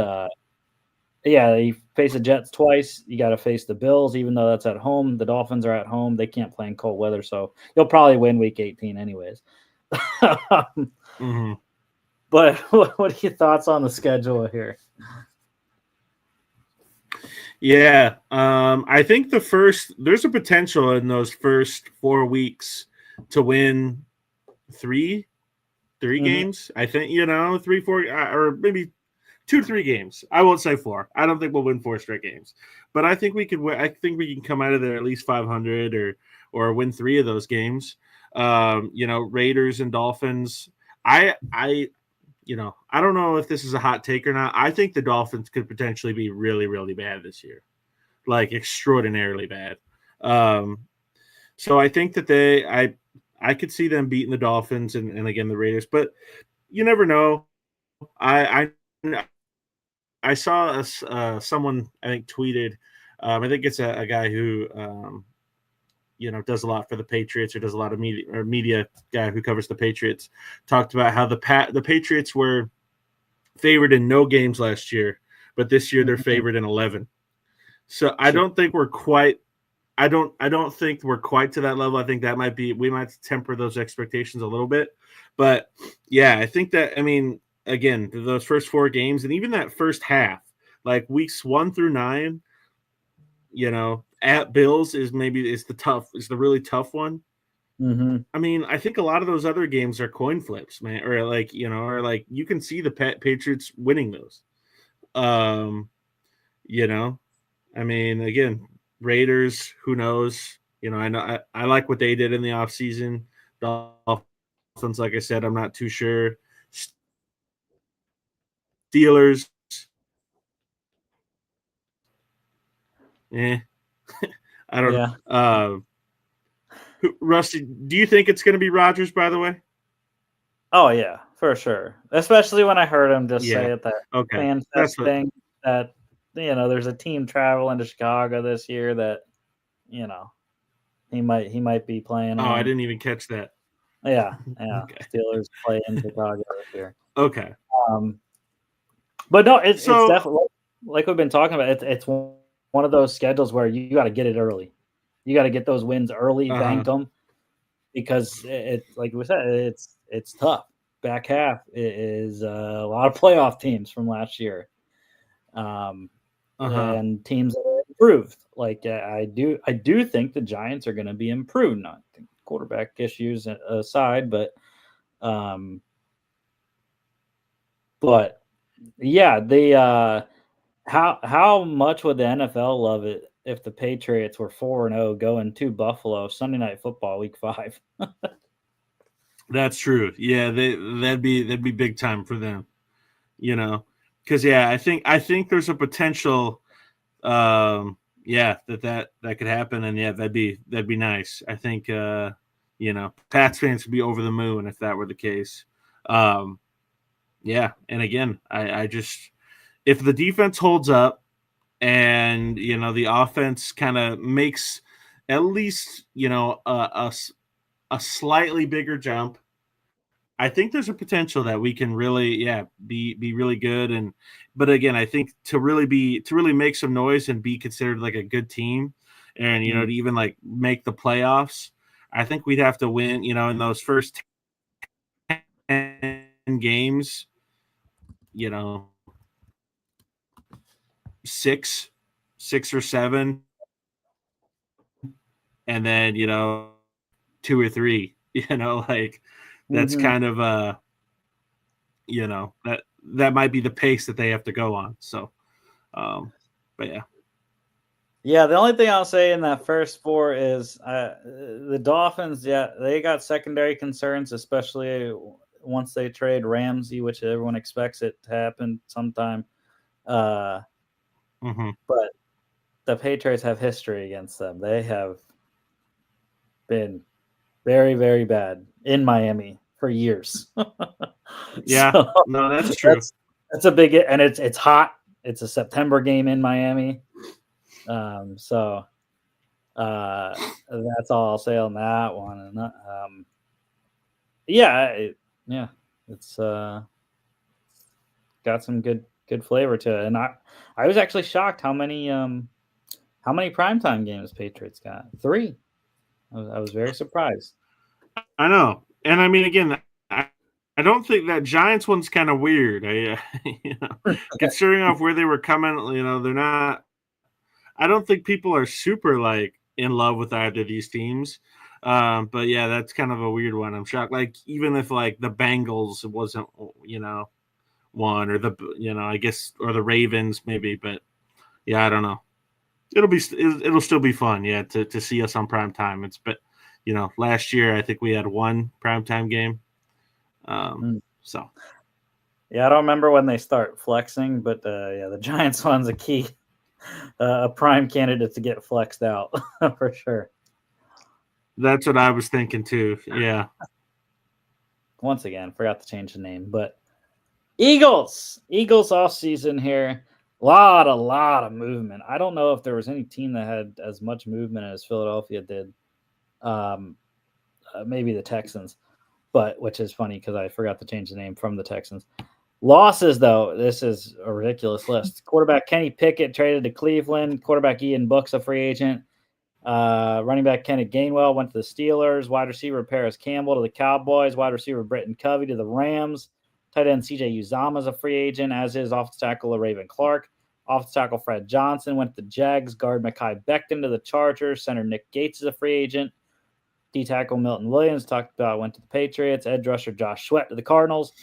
yeah, you face the Jets twice. You got to face the Bills, even though that's at home. The Dolphins are at home. They can't play in cold weather, so you'll probably win Week 18 anyways. But what are your thoughts on the schedule here? Yeah, I think there's a potential in those first 4 weeks to win three games. I think 3, 4, or maybe 2 to 3 games. I won't say 4. I don't think we'll win 4 straight games, but I think we could. I think we can come out of there at least 500 or win 3 of those games. Raiders and Dolphins. I don't know if this is a hot take or not. I think the Dolphins could potentially be really, really bad this year, like extraordinarily bad. So I think that I could see them beating the Dolphins and again the Raiders, but you never know. I saw someone I think tweeted. I think it's a guy who does a lot for the Patriots or does a lot of media guy who covers the Patriots, talked about how the Patriots were favored in no games last year, but this year they're favored in 11. So I don't think we're quite. I don't think we're quite to that level. I think that we might temper those expectations a little bit, but yeah, I think that again those first 4 games and even that first half, like weeks 1 through 9, at Bills is the really tough one. I think a lot of those other games are coin flips, man, or you can see the Patriots winning those. Again, Raiders, who knows? You know, I like what they did in the offseason. The Dolphins, like I said, I'm not too sure. Steelers, I don't Yeah. know. Rusty, do you think it's going to be Rodgers, by the way? Oh yeah, for sure. Especially when I heard him just say Yeah. at that Okay. fan That's fest what. thing that there's a team traveling to Chicago this year that he might be playing Oh, I on. didn't even catch that. Yeah. Okay. Steelers play in Chicago this year. Okay. But no, it's So, definitely like we've been talking about. It's one of those schedules where you got to get it early. You got to get those wins early, bank them, because like we said, it's tough. Back half is a lot of playoff teams from last year, and teams that are improved. Like I do think the Giants are going to be improved. Not quarterback issues aside, but yeah, how much would the NFL love it if the Patriots were 4-0 going to Buffalo Sunday Night Football Week 5? that's true. Yeah, that'd be big time for them. You know, because I think there's a potential. That could happen, and that'd be nice. I think Pats fans would be over the moon if that were the case. And again, I just if the defense holds up and the offense kind of makes at least a slightly bigger jump, I think there's a potential that we can really be really good. But again, I think to really make some noise and be considered like a good team, and to even like make the playoffs, I think we'd have to win in those first 10 games, you know, six or seven, and then 2 or 3. Like that's kind of that might be the pace that they have to go on. So, but yeah. Yeah, the only thing I'll say in that first 4 is the Dolphins. Yeah, they got secondary concerns, especially once they trade Ramsey, which everyone expects it to happen sometime. But the Patriots have history against them. They have been very, very bad in Miami for years. Yeah, so no, that's true. That's a big, and it's hot. It's a September game in Miami. So that's all I'll say on that one. And it's got some good flavor to it. And I was actually shocked how many primetime games Patriots got. 3. I was very surprised. I know, and I mean, again, I don't think that Giants one's kind of weird. Considering off where they were coming, they're not. I don't think people are super like in love with either of these teams. But yeah, that's kind of a weird one. I'm shocked. Like even if like the Bengals wasn't, one, or I guess, or the Ravens maybe, but yeah, I don't know. It'll still be fun, to see us on prime time. But last year I think we had 1 primetime game. So yeah, I don't remember when they start flexing, but the Giants one's a key, a prime candidate to get flexed out for sure. That's what I was thinking too. Yeah. Once again, forgot to change the name, but Eagles off season here. A lot of movement. I don't know if there was any team that had as much movement as Philadelphia did. Maybe the Texans, but which is funny because I forgot to change the name from the Texans. Losses, though, this is a ridiculous list. Quarterback Kenny Pickett traded to Cleveland. Quarterback Ian Book's a free agent. Running back Kenneth Gainwell went to the Steelers. Wide receiver Paris Campbell to the Cowboys. Wide receiver Britton Covey to the Rams. Tight end CJ Uzama is a free agent, as is offensive tackle Raven Clark. Offensive tackle Fred Johnson went to the Jags. Guard Mekhi Becton to the Chargers. Center Nick Gates is a free agent. D tackle Milton Williams went to the Patriots. Edge rusher Josh Sweat to the Cardinals.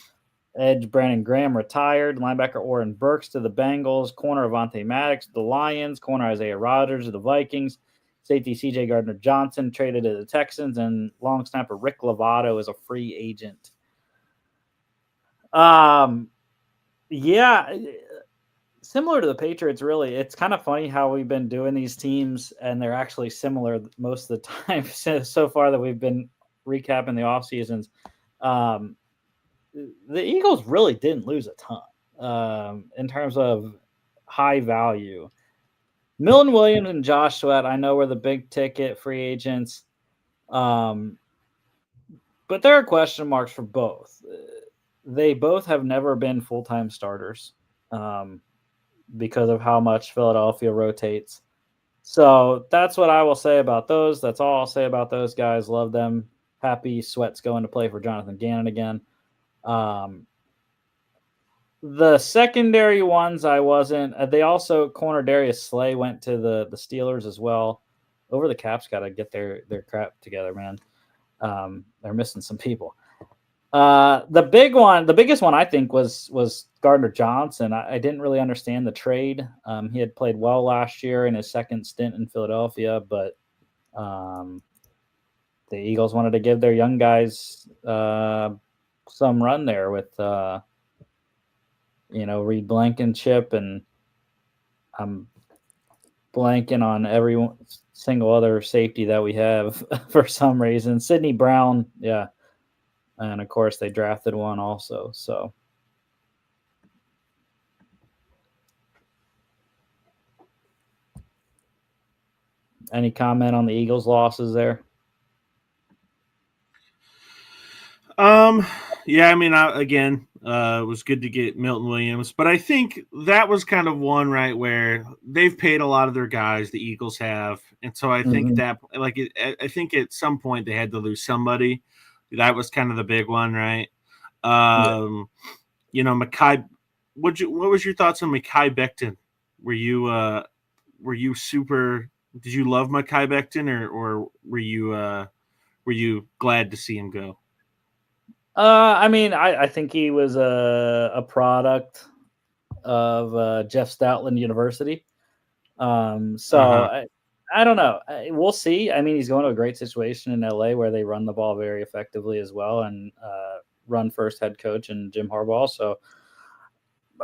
Edge Brandon Graham retired. Linebacker Oren Burks to the Bengals. Corner Avante Maddox to the Lions. Corner Isaiah Rodgers to the Vikings. Safety C.J. Gardner-Johnson traded to the Texans, and long snapper Rick Lovato is a free agent. Yeah, similar to the Patriots, really. It's kind of funny how we've been doing these teams, and they're actually similar most of the time so far that we've been recapping the off seasons. The Eagles really didn't lose a ton in terms of high value. Milton Williams and Josh Sweat, I know, were the big ticket free agents, but there are question marks for both. They both have never been full-time starters because of how much Philadelphia rotates. So that's what I will say about those. That's all I'll say about those guys. Love them. Happy Sweat's going to play for Jonathan Gannon again. The secondary ones, I wasn't. They also, corner Darius Slay went to the Steelers as well. Over the Cap's got to get their crap together, man. They're missing some people. The biggest one I think was Gardner Johnson. I didn't really understand the trade. He had played well last year in his second stint in Philadelphia, but the Eagles wanted to give their young guys some run there with Reed Blankenship, and I'm blanking on every single other safety that we have for some reason. Sidney Brown, yeah. And of course they drafted one also. So any comment on the Eagles losses there? Yeah, I mean, it was good to get Milton Williams, but I think that was kind of one, right, where they've paid a lot of their guys, the Eagles have, and so I think that, I think at some point they had to lose somebody. That was kind of the big one, right? Mekhi. What was your thoughts on Mekhi Becton? Were you super? Did you love Mekhi Becton, or were you glad to see him go? I mean, I think he was a product of Jeff Stoutland University. I don't know. We'll see. I mean, he's going to a great situation in LA where they run the ball very effectively as well, and run first head coach and Jim Harbaugh. So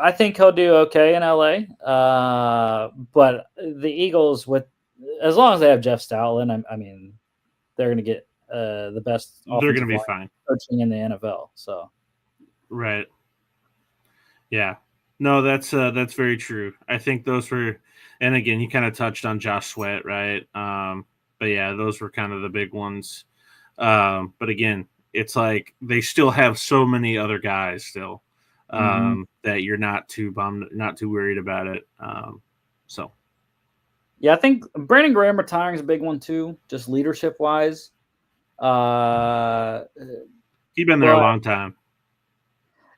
I think he'll do okay in LA. But the Eagles, as long as they have Jeff Stoutland, I mean, they're going to get the best. They're going to be fine coaching in the NFL. So, right. Yeah. No, that's very true. I think those were, and again, you kind of touched on Josh Sweat, right? But yeah, those were kind of the big ones. But again, it's like they still have so many other guys still that you're not too bummed, not too worried about it. So, yeah, I think Brandon Graham retiring is a big one too, just leadership wise. He's been there a long time.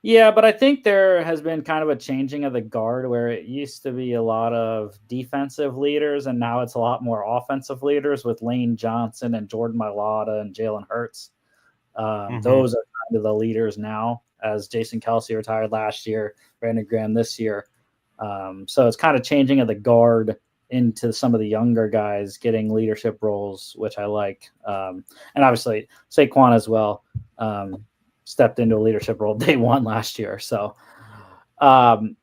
Yeah, but I think there has been kind of a changing of the guard where it used to be a lot of defensive leaders, and now it's a lot more offensive leaders with Lane Johnson and Jordan Mailata and Jalen Hurts. Those are kind of the leaders now, as Jason Kelsey retired last year, Brandon Graham this year. So it's kind of changing of the guard into some of the younger guys getting leadership roles, which I like. And obviously Saquon as well. Stepped into a leadership role day one last year. So, all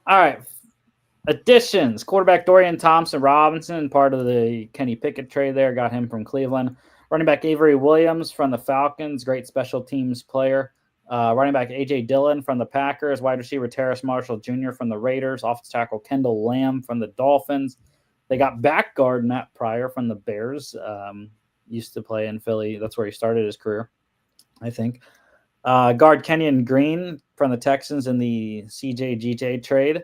right. Additions: quarterback Dorian Thompson-Robinson, part of the Kenny Pickett trade there, got him from Cleveland. Running back Avery Williams from the Falcons, great special teams player. Running back A.J. Dillon from the Packers. Wide receiver Terrace Marshall Jr. from the Raiders. Offensive tackle Kendall Lamb from the Dolphins. They got back guard Matt Pryor from the Bears. Used to play in Philly. That's where he started his career, I think. Guard Kenyon Green from the Texans in the CJ-GJ trade.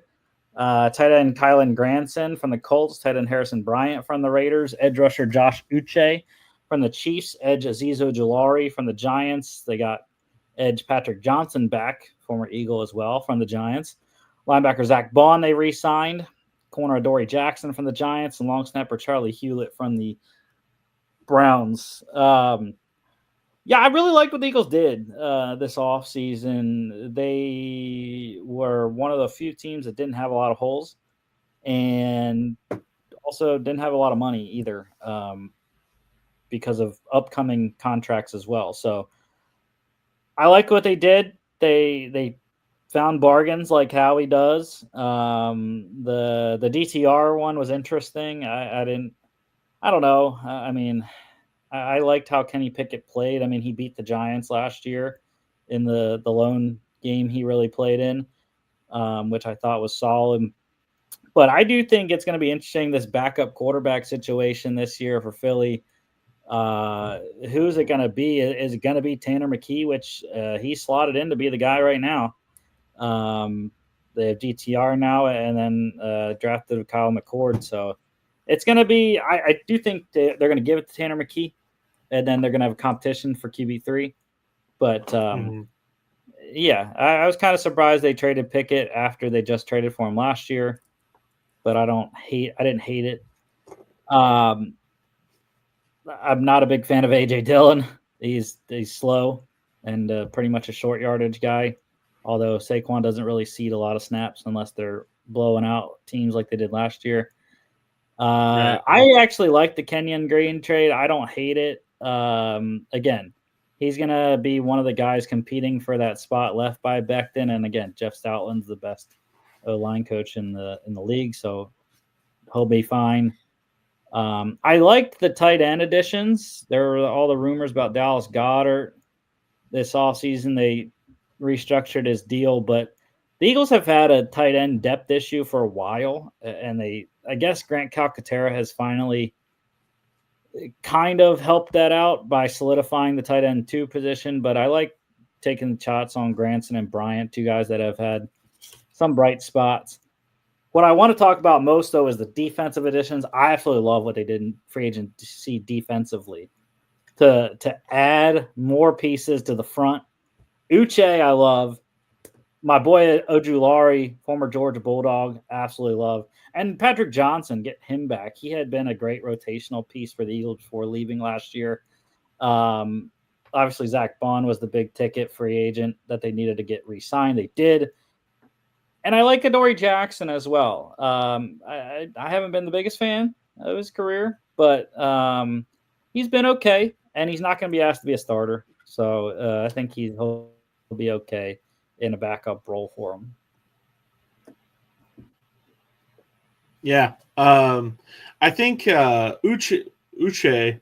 Tight end Kylan Granson from the Colts. Tight end Harrison Bryant from the Raiders. Edge rusher Josh Uche from the Chiefs. Edge Azeez Ojulari from the Giants. They got edge Patrick Johnson back, former Eagle as well, from the Giants. Linebacker Zach Bond they re-signed. Corner Adoree Jackson from the Giants. And long snapper Charlie Hewlett from the Browns. Yeah, I really liked what the Eagles did this offseason. They were one of the few teams that didn't have a lot of holes. And also didn't have a lot of money either, because of upcoming contracts as well. So I like what they did. They found bargains like Howie does. The DTR one was interesting. I don't know. I mean, I liked how Kenny Pickett played. I mean, he beat the Giants last year in the lone game he really played in, which I thought was solid. But I do think it's going to be interesting, this backup quarterback situation this year for Philly. Who's it going to be? Is it going to be Tanner McKee, which he's slotted in to be the guy right now? They have DTR now, and then drafted Kyle McCord. So it's going to be. I do think they're going to give it to Tanner McKee, and then they're going to have a competition for QB3. But yeah, I was kind of surprised they traded Pickett after they just traded for him last year. But I didn't hate it. I'm not a big fan of AJ Dillon. He's slow and pretty much a short yardage guy. Although Saquon doesn't really cede a lot of snaps unless they're blowing out teams like they did last year. Right. I actually like the Kenyon Green trade. I don't hate it. Again, he's gonna be one of the guys competing for that spot left by Becton. And again, Jeff Stoutland's the best line coach in the league, so he'll be fine. I liked the tight end additions. There were all the rumors about Dallas Goedert this offseason. They restructured his deal, but the Eagles have had a tight end depth issue for a while, and I guess Grant Calcaterra has finally kind of helped that out by solidifying the tight end 2 position. But I like taking shots on Granson and Bryant, 2 guys that have had some bright spots. What I want to talk about most, though, is the defensive additions. I absolutely love what they did in free agency defensively to add more pieces to the front. Uche, I love. My boy Ojulari, former Georgia Bulldog, absolutely love. And Patrick Johnson, get him back. He had been a great rotational piece for the Eagles before leaving last year. Obviously, Zach Bond was the big ticket free agent that they needed to get re-signed. They did. And I like Adoree Jackson as well. I haven't been the biggest fan of his career, but he's been okay, and he's not going to be asked to be a starter. So I think he'll be okay in a backup role for him. Yeah. I think Uche,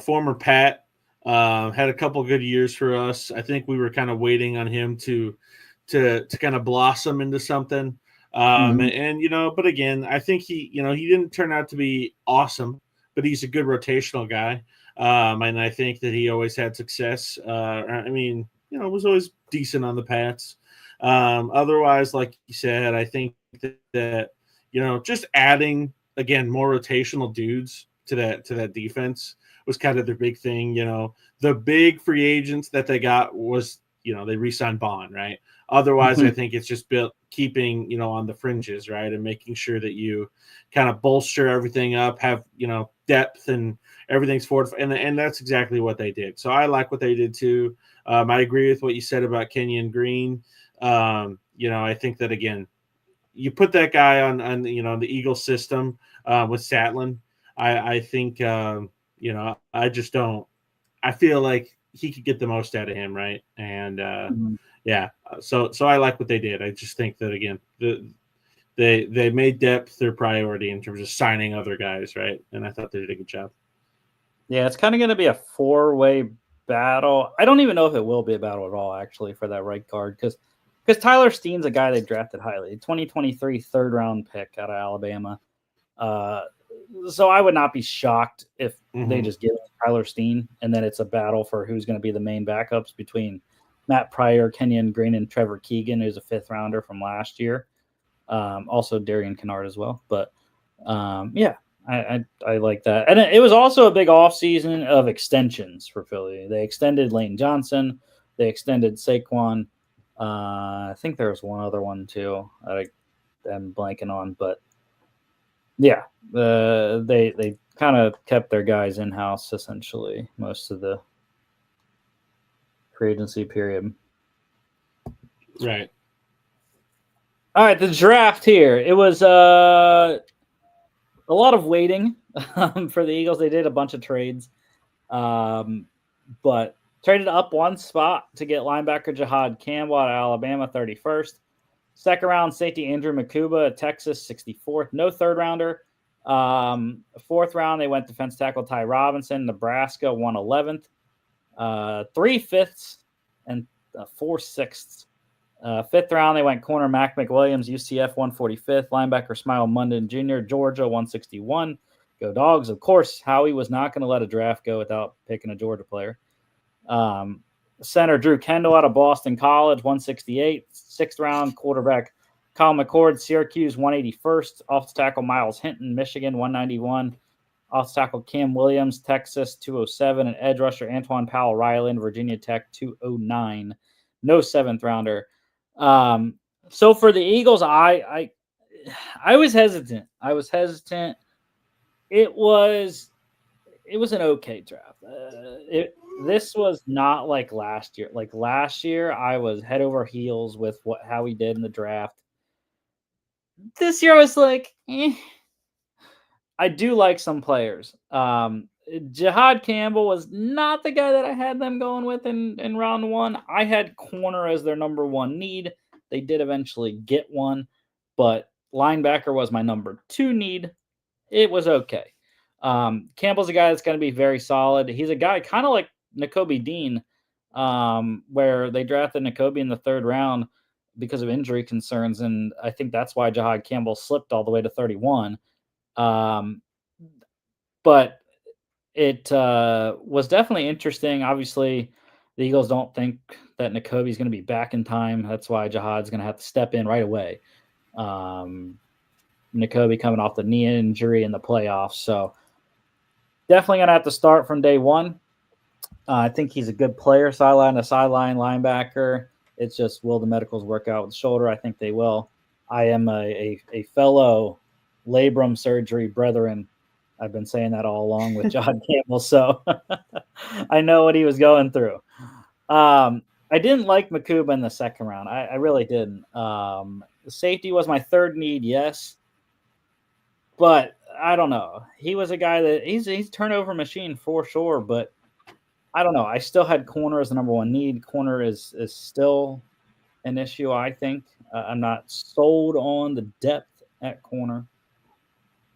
former Pat, had a couple good years for us. I think we were kind of waiting on him to kind of blossom into something. And but again, I think he didn't turn out to be awesome, but he's a good rotational guy. And I think that he always had success. Was always decent on the Pats. Otherwise, like you said, I think that just adding again more rotational dudes to that defense was kind of their big thing. The big free agents that they got was they re-signed Bond, right? Otherwise, I think it's just keeping on the fringes, right, and making sure that you kind of bolster everything up, have depth and everything's forward, and that's exactly what they did. So I like what they did too. I agree with what you said about Kenyon Green. I think that again, you put that guy on the Eagles system with Satlin. I think I just don't. I feel like he could get the most out of him, right? And yeah, so I like what they did. I just think that again, they made depth their priority in terms of signing other guys, right? And I thought they did a good job. Yeah, it's kind of going to be a 4-way battle. I don't even know if it will be a battle at all, actually, for that right guard, because Tyler Steen's a guy they drafted highly, 2023 third-round pick out of Alabama. So I would not be shocked if they just give Tyler Steen, and then it's a battle for who's going to be the main backups between Matt Pryor, Kenyon Green, and Trevor Keegan, who's a 5th-rounder from last year. Also Darian Kennard as well. But, yeah, I like that. And it was also a big offseason of extensions for Philly. They extended Lane Johnson. They extended Saquon. I think there was one other one too that I'm blanking on, but yeah, they kind of kept their guys in house essentially most of the free agency period. Right. All right, the draft here. It was a lot of waiting for the Eagles. They did a bunch of trades, but traded up one spot to get linebacker Jihad Campbell out of Alabama, 31st. Second round, safety Andrew Makuba at Texas, 64th. No third rounder. Fourth round, they went defense tackle Ty Robinson, Nebraska, 111th. 3 fifths and 4 sixths. Fifth round, they went corner Mac McWilliams, UCF, 145th. Linebacker Smile Munden Jr., Georgia, 161. Go Dogs. Of course, Howie was not going to let a draft go without picking a Georgia player. Center Drew Kendall out of Boston College, 168. Sixth round, quarterback Kyle McCord, Syracuse, 181st. Offensive tackle Miles Hinton, Michigan, 191. Offensive tackle Cam Williams, Texas, 207. And edge rusher Antoine Powell Ryland, Virginia Tech, 209. No seventh rounder. So for the Eagles, I was hesitant. It was an okay draft. This was not like last year. Like last year, I was head over heels with how he did in the draft. This year, I was like, I do like some players. Jihad Campbell was not the guy that I had them going with in round one. I had corner as their number one need. They did eventually get one, but linebacker was my number two need. It was okay. Campbell's a guy that's going to be very solid. He's a guy kind of like Nakobe Dean, where they drafted Nakobe in the third round because of injury concerns, and I think that's why Jihad Campbell slipped all the way to 31. But it was definitely interesting. Obviously, the Eagles don't think that Nakobe is going to be back in time. That's why Jihad's going to have to step in right away. Nakobe coming off the knee injury in the playoffs, so definitely going to have to start from day one. I think he's a good player, sideline to sideline linebacker. It's just, will the medicals work out with the shoulder? I think they will. I am a fellow labrum surgery brethren. I've been saying that all along with John Campbell, so I know what he was going through. I didn't like Makuba in the second round. I really didn't. Safety was my third need, yes. But I don't know. He was a guy that he's a turnover machine for sure, but I don't know. I still had corner as the number one need. Corner is still an issue, I think. I'm not sold on the depth at corner,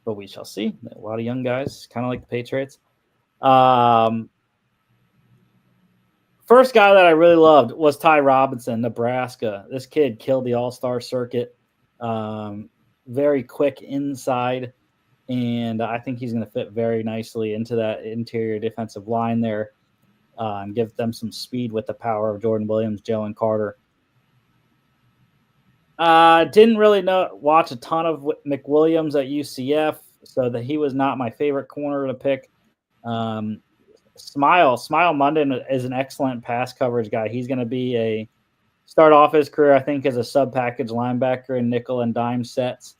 but we shall see. A lot of young guys, kind of like the Patriots. First guy that I really loved was Ty Robinson, Nebraska. This kid killed the all-star circuit. Very quick inside, and I think he's going to fit very nicely into that interior defensive line there and give them some speed with the power of Jordan Williams, Jalen Carter. Didn't really watch a ton of McWilliams at UCF, so that he was not my favorite corner to pick. Smile Munden is an excellent pass coverage guy. He's going to be start off his career, I think, as a sub-package linebacker in nickel and dime sets,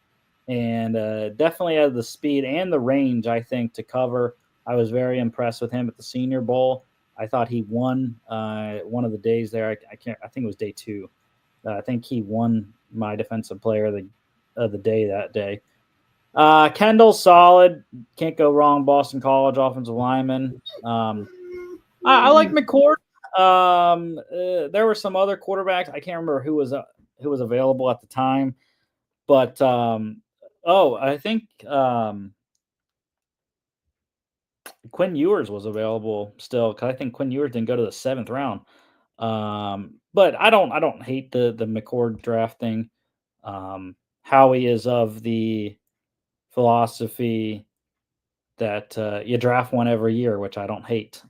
and definitely has the speed and the range, I think, to cover. I was very impressed with him at the Senior Bowl. I thought he won one of the days there. I think it was day 2. I think he won my defensive player of the day that day. Kendall's solid. Can't go wrong. Boston College offensive lineman. I like McCord. There were some other quarterbacks. I can't remember who was available at the time, but I think Quinn Ewers was available still, because I think Quinn Ewers didn't go to the 7th round. But I don't hate the McCord drafting. Howie is of the philosophy that you draft one every year, which I don't hate.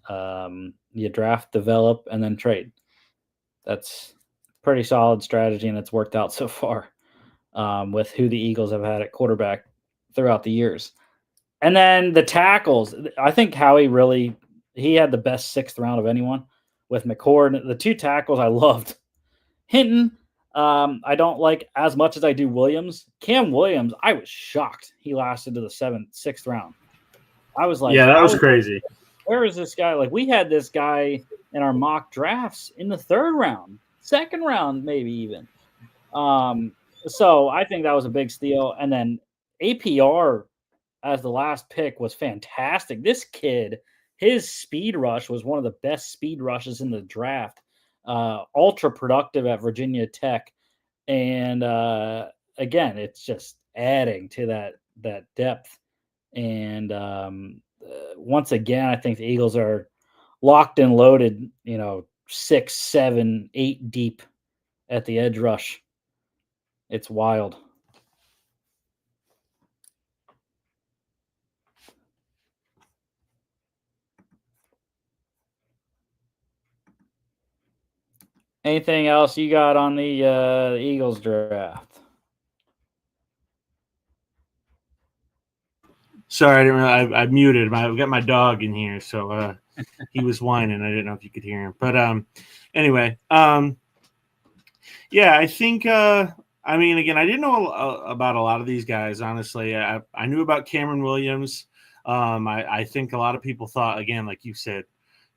You draft, develop, and then trade. That's pretty solid strategy, and it's worked out so far with who the Eagles have had at quarterback throughout the years. And then the tackles, I think Howie he had the best 6th round of anyone with McCord. The 2 tackles I loved. Hinton, I don't like as much as I do Williams. Cam Williams, I was shocked he lasted to the 6th round. I was like, yeah, that was crazy. Where is this guy? Like, we had this guy in our mock drafts in the 3rd round, 2nd round, maybe even. So I think that was a big steal. And then APR as the last pick was fantastic. This kid, his speed rush was one of the best speed rushes in the draft. Ultra productive at Virginia Tech. And again, it's just adding to that depth. And once again, I think the Eagles are locked and loaded, 6, 7, 8 deep at the edge rush. It's wild. Anything else you got on the Eagles draft? Sorry, I didn't realize I muted. I've got my dog in here, so he was whining. I didn't know if you could hear him. But anyway, yeah, I think. I mean, again, I didn't know about a lot of these guys. Honestly, I knew about Cameron Williams. I think a lot of people thought, again, like you said,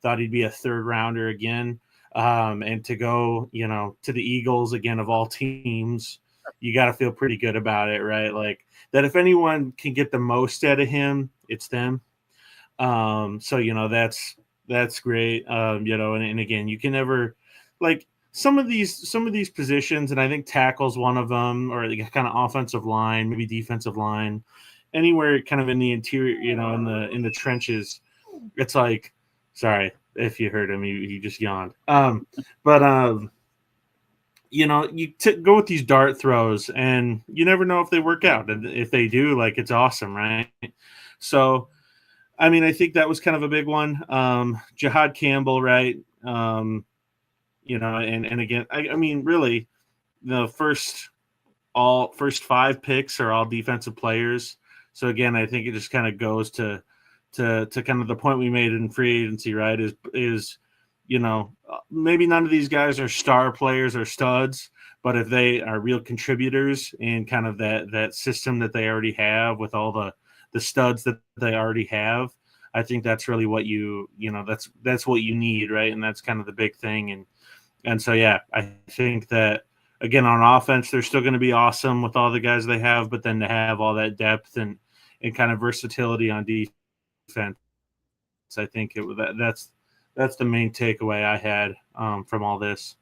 thought he'd be a third rounder again. And to go, to the Eagles again of all teams, you got to feel pretty good about it, right? Like that if anyone can get the most out of him, it's them. So that's great. And again, you can never like some of these positions, and I think tackle's one of them, or the kind of offensive line, maybe defensive line, anywhere kind of in the interior, in the trenches. It's like, sorry if you heard him, he just yawned. You go with these dart throws, and you never know if they work out. And if they do, like, it's awesome, right? So, I mean, I think that was kind of a big one. Jihad Campbell, right? And again, I mean, really, the first 5 picks are all defensive players. So again, I think it just kind of goes to kind of the point we made in free agency, right? Is maybe none of these guys are star players or studs, but if they are real contributors in kind of that system that they already have with all the studs that they already have, I think that's really what that's what you need, right? And that's kind of the big thing. And so, yeah, I think that, again, on offense, they're still going to be awesome with all the guys they have, but then to have all that depth and kind of versatility on defense, I think that's the main takeaway I had from all this.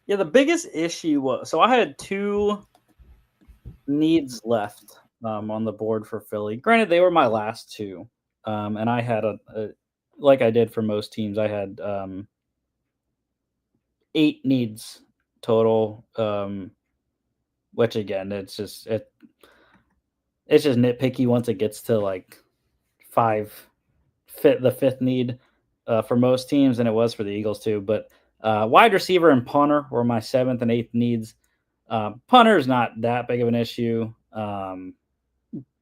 Yeah, the biggest issue was, so I had 2 needs left on the board for Philly. Granted, they were my last 2, and I had like I did for most teams, I had 8 needs total, which again, it's just nitpicky once it gets to like 5, the 5th need for most teams, and it was for the Eagles too. But wide receiver and punter were my 7th and 8th needs. Punter is not that big of an issue.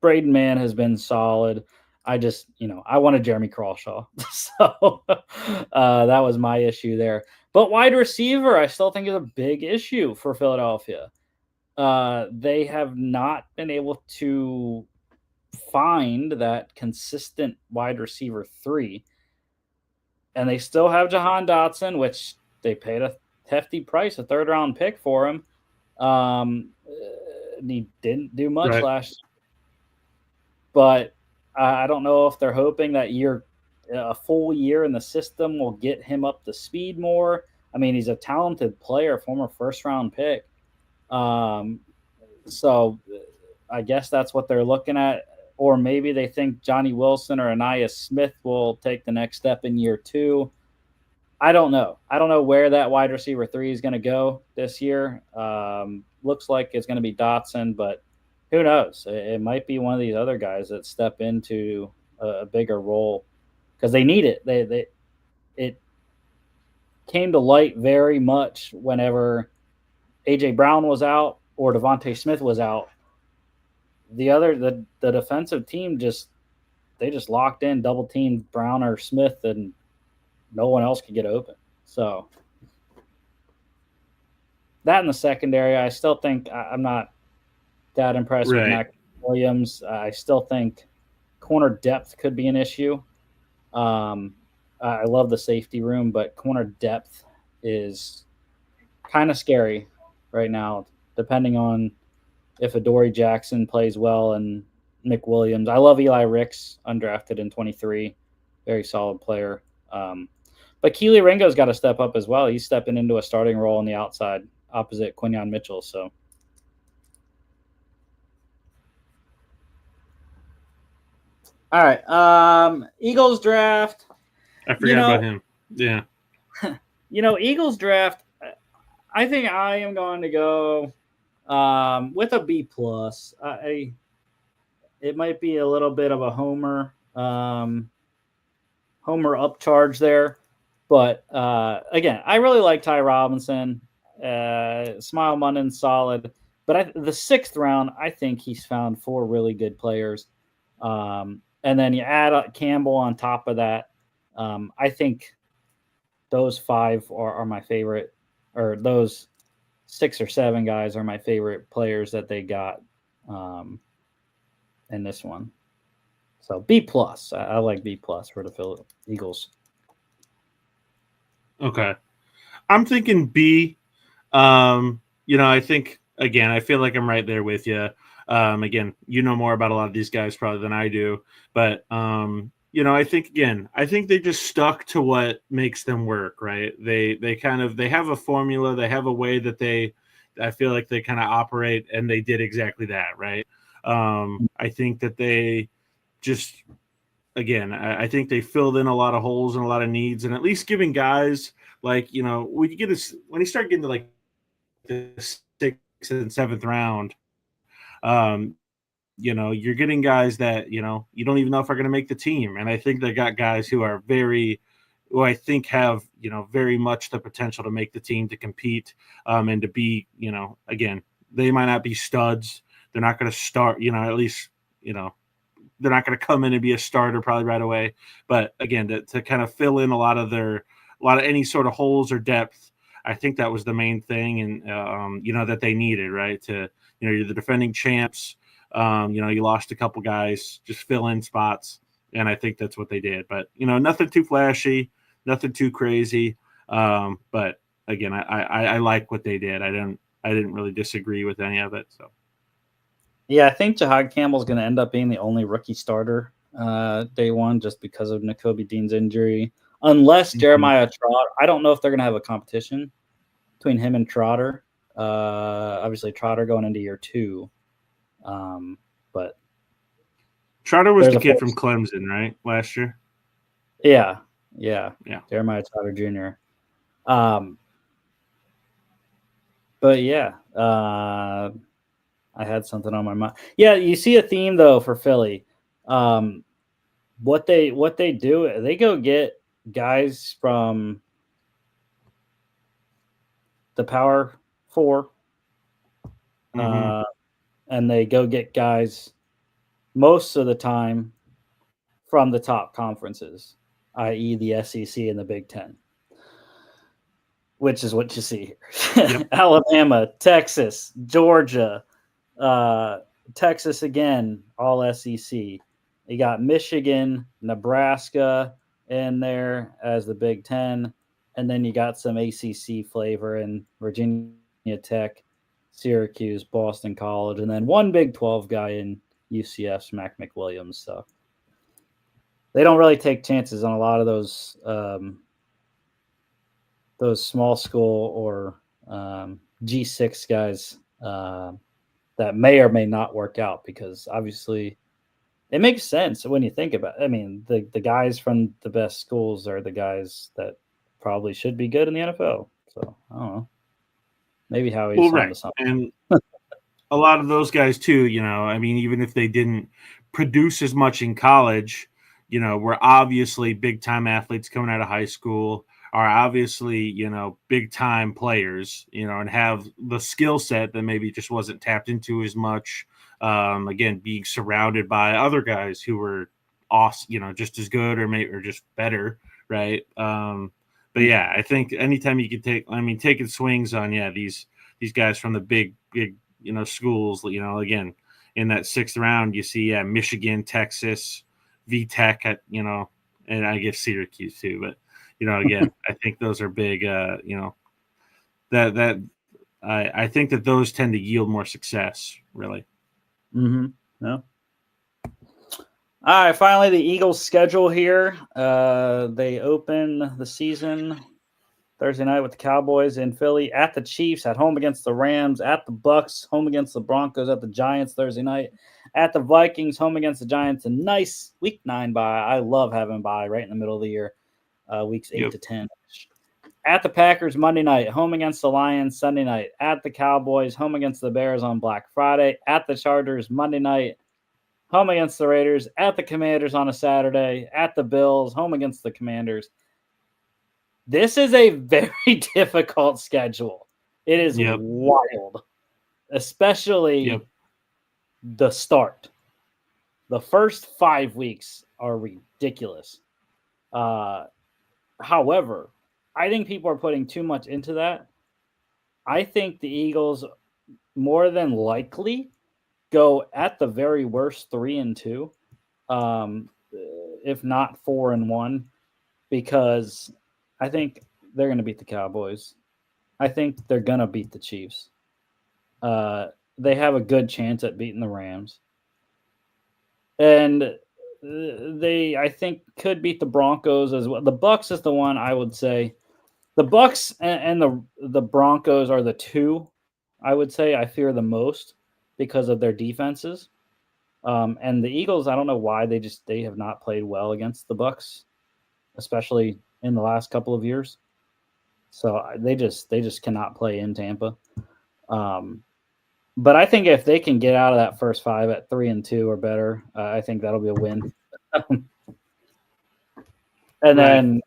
Braden Mann has been solid. I just, I wanted Jeremy Crawshaw. So that was my issue there. But wide receiver, I still think is a big issue for Philadelphia. They have not been able to find that consistent wide receiver 3. And they still have Jahan Dotson, which they paid a hefty price, a 3rd-round pick for him. He didn't do much last year. But I don't know if they're hoping that a full year in the system will get him up to speed more. I mean, he's a talented player, former 1st-round pick. So I guess that's what they're looking at. Or maybe they think Johnny Wilson or Anais Smith will take the next step in year 2. I don't know. I don't know where that wide receiver 3 is going to go this year. Looks like it's going to be Dotson, but who knows? It might be one of these other guys that step into a bigger role because they need it. It came to light very much whenever A.J. Brown was out or Devontae Smith was out. The defensive team just locked in, double teamed Brown or Smith, and no one else could get open. So that in the secondary, I still think I'm not that impressed with Mac Williams. I still think corner depth could be an issue. I love the safety room, but corner depth is kind of scary right now, depending on if Adoree Jackson plays well and McWilliams. I love Eli Ricks, undrafted in 23. Very solid player. But Keely Ringo's got to step up as well. He's stepping into a starting role on the outside opposite Quinyon Mitchell. So, all right. Eagles draft. I forgot about him. Yeah. Eagles draft. I think I am going to go with a B plus. It might be a little bit of a homer upcharge there, but again, I really like Ty Robinson. Smile Munnen's solid, but the 6th round, I think he's found 4 really good players, and then you add Campbell on top of that. I think those 5 are my favorite, or those 6 or 7 guys are my favorite players that they got in this one. So B plus. I like B plus for the Philadelphia Eagles. Okay. I'm thinking B. I think, again, I feel like I'm right there with you. Again, you know more about a lot of these guys probably than I do. But, I think they just stuck to what makes them work, right? They have a formula. They have a way that I feel like they kind of operate, and they did exactly that, right? I think that they just, again, I think they filled in a lot of holes and a lot of needs, and at least giving guys like, when you start getting to like the 6th and 7th round, you're getting guys that, you don't even know if are going to make the team. And I think they got guys who I think have, very much the potential to make the team, to compete, and to be, again, they might not be studs. They're not going to start, at least, they're not going to come in and be a starter probably right away. But again, to kind of fill in a lot of any sort of holes or depth, I think that was the main thing. And, that they needed, right? You're the defending champs. You lost a couple guys, just fill in spots. And I think that's what they did. But, nothing too flashy, nothing too crazy. But again, I like what they did. I didn't really disagree with any of it. So. Yeah, I think Jahad Campbell's going to end up being the only rookie starter day one, just because of Nakobe Dean's injury. Unless Jeremiah Trotter, I don't know if they're going to have a competition between him and Trotter. Obviously, Trotter going into year 2. But Trotter was the kid from Clemson, right? Last year. Yeah. Jeremiah Trotter Jr. But yeah, I had something on my mind. Yeah, you see a theme though for Philly. What they do, they go get guys from the Power 4, and they go get guys most of the time from the top conferences, i.e. the SEC and the Big Ten, which is what you see here. Yep. Alabama, Texas, Georgia, Texas again, all SEC. You got Michigan, Nebraska in there as the Big Ten, and then you got some ACC flavor in Virginia Tech, Syracuse, Boston College, and then one Big 12 guy in UCF, Mac McWilliams. So they don't really take chances on a lot of those small school or G6 guys that may or may not work out, because obviously it makes sense when you think about it. I mean, the guys from the best schools are the guys that probably should be good in the NFL. So I don't know. Maybe Howie's onto something. And a lot of those guys too, even if they didn't produce as much in college, were obviously big time athletes coming out of high school, are obviously, big time players, and have the skill set that maybe just wasn't tapped into as much. Again, being surrounded by other guys who were awesome, just as good or just better. Right. But yeah, I think anytime you could taking swings on, these guys from the big, schools, again, in that 6th round, you see Michigan, Texas, VTech at, and I guess Syracuse too, but again, I think those are big, that I think that those tend to yield more success, really. Mm-hmm. Yeah. All right, finally the Eagles' schedule here. They open the season Thursday night with the Cowboys in Philly, at the Chiefs, at home against the Rams, at the Bucks, home against the Broncos, at the Giants Thursday night, at the Vikings, home against the Giants. A nice Week 9 bye. I love having bye right in the middle of the year, weeks 8 to 10. At the Packers Monday night, home against the Lions Sunday night, at the Cowboys, home against the Bears on Black Friday, at the Chargers Monday night, home against the Raiders, at the Commanders on a Saturday, at the Bills, home against the Commanders. This is a very difficult schedule. It is wild, especially the start. The first 5 weeks are ridiculous. However, I think people are putting too much into that. I think the Eagles more than likely go at the very worst 3-2, if not 4-1, because I think they're going to beat the Cowboys. I think they're going to beat the Chiefs. They have a good chance at beating the Rams. And they, I think, could beat the Broncos as well. The Bucks is the one I would say. The Bucks and the Broncos are the two I would say I fear the most because of their defenses. And the Eagles, I don't know why they have not played well against the Bucks, especially in the last couple of years. So they just cannot play in Tampa. But I think if they can get out of that first 5 at 3-2 or better, I think that'll be a win. And then,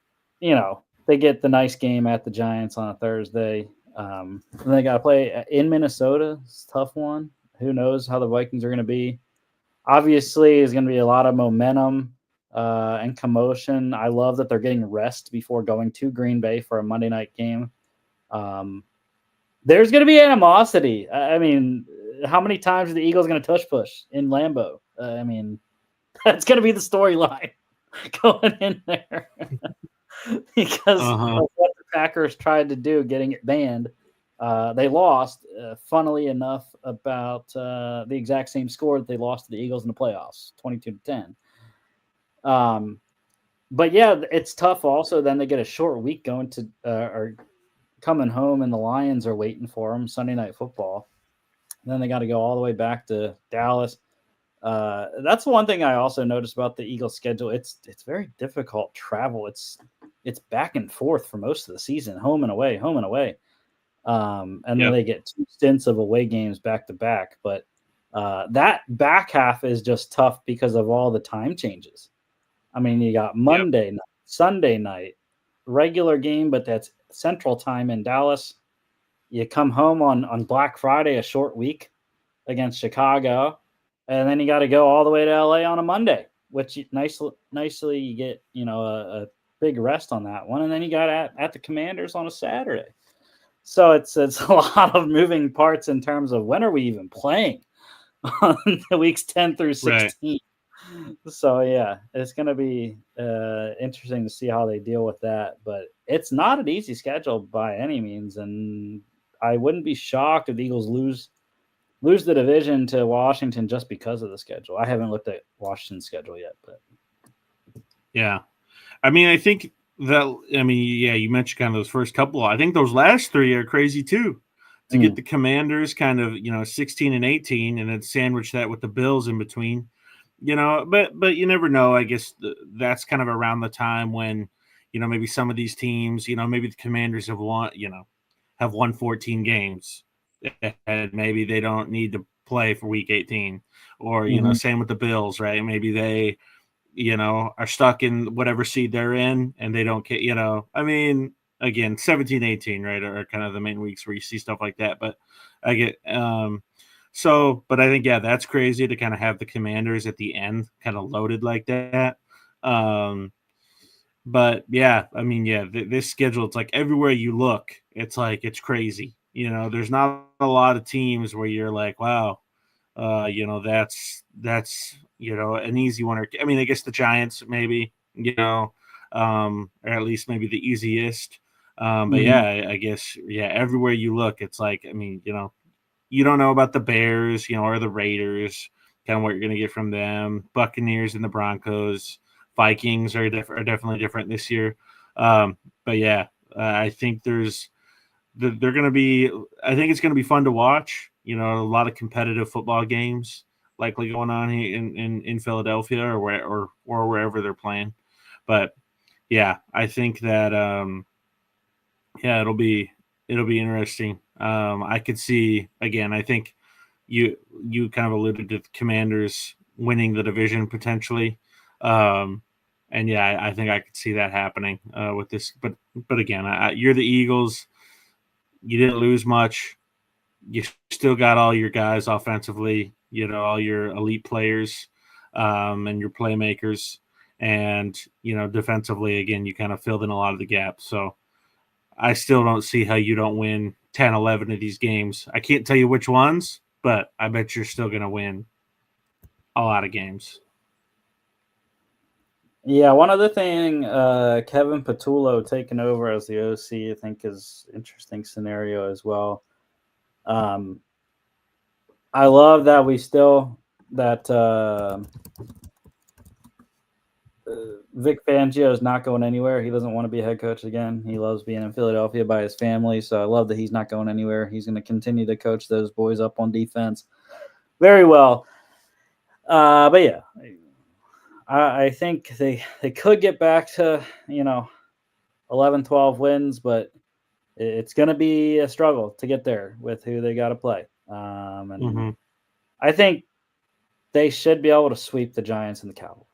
they get the nice game at the Giants on a Thursday. And they got to play in Minnesota. It's a tough one. Who knows how the Vikings are going to be? Obviously, there's going to be a lot of momentum and commotion. I love that they're getting rest before going to Green Bay for a Monday night game. There's going to be animosity. I mean, how many times are the Eagles going to tush push in Lambeau? I mean, that's going to be the storyline going in there. Because of what the Packers tried to do, getting it banned. They lost, funnily enough, about the exact same score that they lost to the Eagles in the playoffs, 22-10. But yeah, it's tough also. Then they get a short week going to or coming home, and the Lions are waiting for them, Sunday Night Football. And then they got to go all the way back to Dallas. That's one thing I also noticed about the Eagles schedule. It's very difficult travel. It's back and forth for most of the season, home and away, home and away. And then they get 2 stints of away games back to back. But that back half is just tough because of all the time changes. I mean, you got Monday night, Sunday night, regular game, but that's Central Time in Dallas. You come home on Black Friday, a short week against Chicago. And then you got to go all the way to LA on a Monday, which nicely you get, a big rest on that one. And then you got at the Commanders on a Saturday. So it's a lot of moving parts in terms of when are we even playing on the weeks 10 through 16. Right. So, yeah, it's going to be interesting to see how they deal with that. But it's not an easy schedule by any means. And I wouldn't be shocked if the Eagles lose the division to Washington just because of the schedule. I haven't looked at Washington's schedule yet, but yeah, I mean, I think that, you mentioned kind of those first couple. I think those last 3 are crazy too. To get the Commanders kind of 16 and 18, and then sandwich that with the Bills in between, But you never know. I guess that's kind of around the time when maybe some of these teams, maybe the Commanders have won 14 games. And maybe they don't need to play for week 18 or, same with the Bills, right? Maybe they, are stuck in whatever seed they're in and they don't get, again, 17, 18, right, are kind of the main weeks where you see stuff like that. But I get, but I think, that's crazy to kind of have the Commanders at the end kind of loaded like that. But this schedule, it's like everywhere you look, it's like, it's crazy. There's not a lot of teams where you're like, wow, that's an easy one. Or I guess the Giants maybe, or at least maybe the easiest. But I guess everywhere you look, it's like, you don't know about the Bears, or the Raiders, kind of what you're going to get from them. Buccaneers and the Broncos, Vikings are definitely different this year. But yeah, I think they're going to be. I think it's going to be fun to watch. A lot of competitive football games likely going on here in Philadelphia or wherever they're playing. But yeah, I think that it'll be interesting. I could see again. I think you kind of alluded to the Commanders winning the division potentially, and yeah, I think I could see that happening with this. But again, you're the Eagles. You didn't lose much. You still got all your guys offensively. All your elite players and your playmakers, and defensively again, you kind of filled in a lot of the gaps. So I still don't see how you don't win 10, 11 of these games. I can't tell you which ones, but I bet you're still going to win a lot of games. Yeah, one other thing, Kevin Patullo taking over as the OC, I think is an interesting scenario as well. I love that Vic Fangio is not going anywhere. He doesn't want to be a head coach again. He loves being in Philadelphia by his family, so I love that he's not going anywhere. He's going to continue to coach those boys up on defense very well. But yeah, I think they could get back to 11, 12 wins, but it's going to be a struggle to get there with who they got to play. And I think they should be able to sweep the Giants and the Cowboys.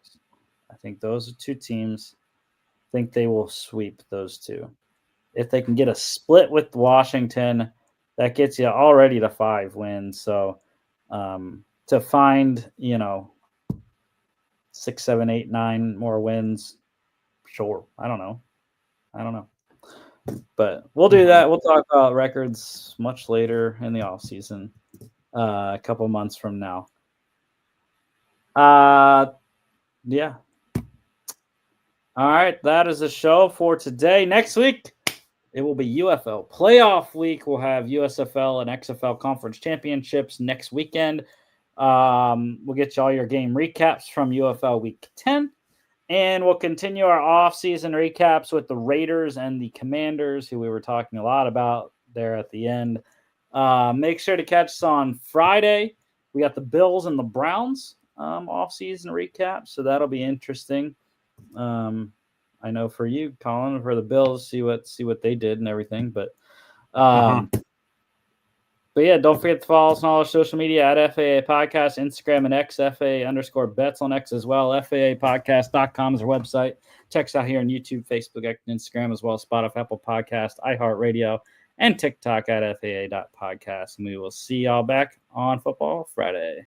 I think those are two teams. I think they will sweep those two. If they can get a split with Washington, that gets you already to 5 wins. So to find, 6, 7, 8, 9 more wins, sure. I don't know. But we'll do that. We'll talk about records much later in the offseason, a couple months from now. Yeah. All right, that is the show for today. Next week, it will be UFL playoff week. We'll have USFL and XFL conference championships next weekend. We'll get you all your game recaps from UFL week 10. And we'll continue our off-season recaps with the Raiders and the Commanders, who we were talking a lot about there at the end. Make sure to catch us on Friday. We got the Bills and the Browns off-season recap, so that'll be interesting. I know for you, Colin, for the Bills, see what they did and everything. But yeah, don't forget to follow us on all our social media at FAA Podcast, Instagram and X, FAA_bets on X as well. FAApodcast.com is our website. Check us out here on YouTube, Facebook, and Instagram, as well as Spotify, Apple Podcast, iHeartRadio, and TikTok at FAA.podcast. And we will see y'all back on Football Friday.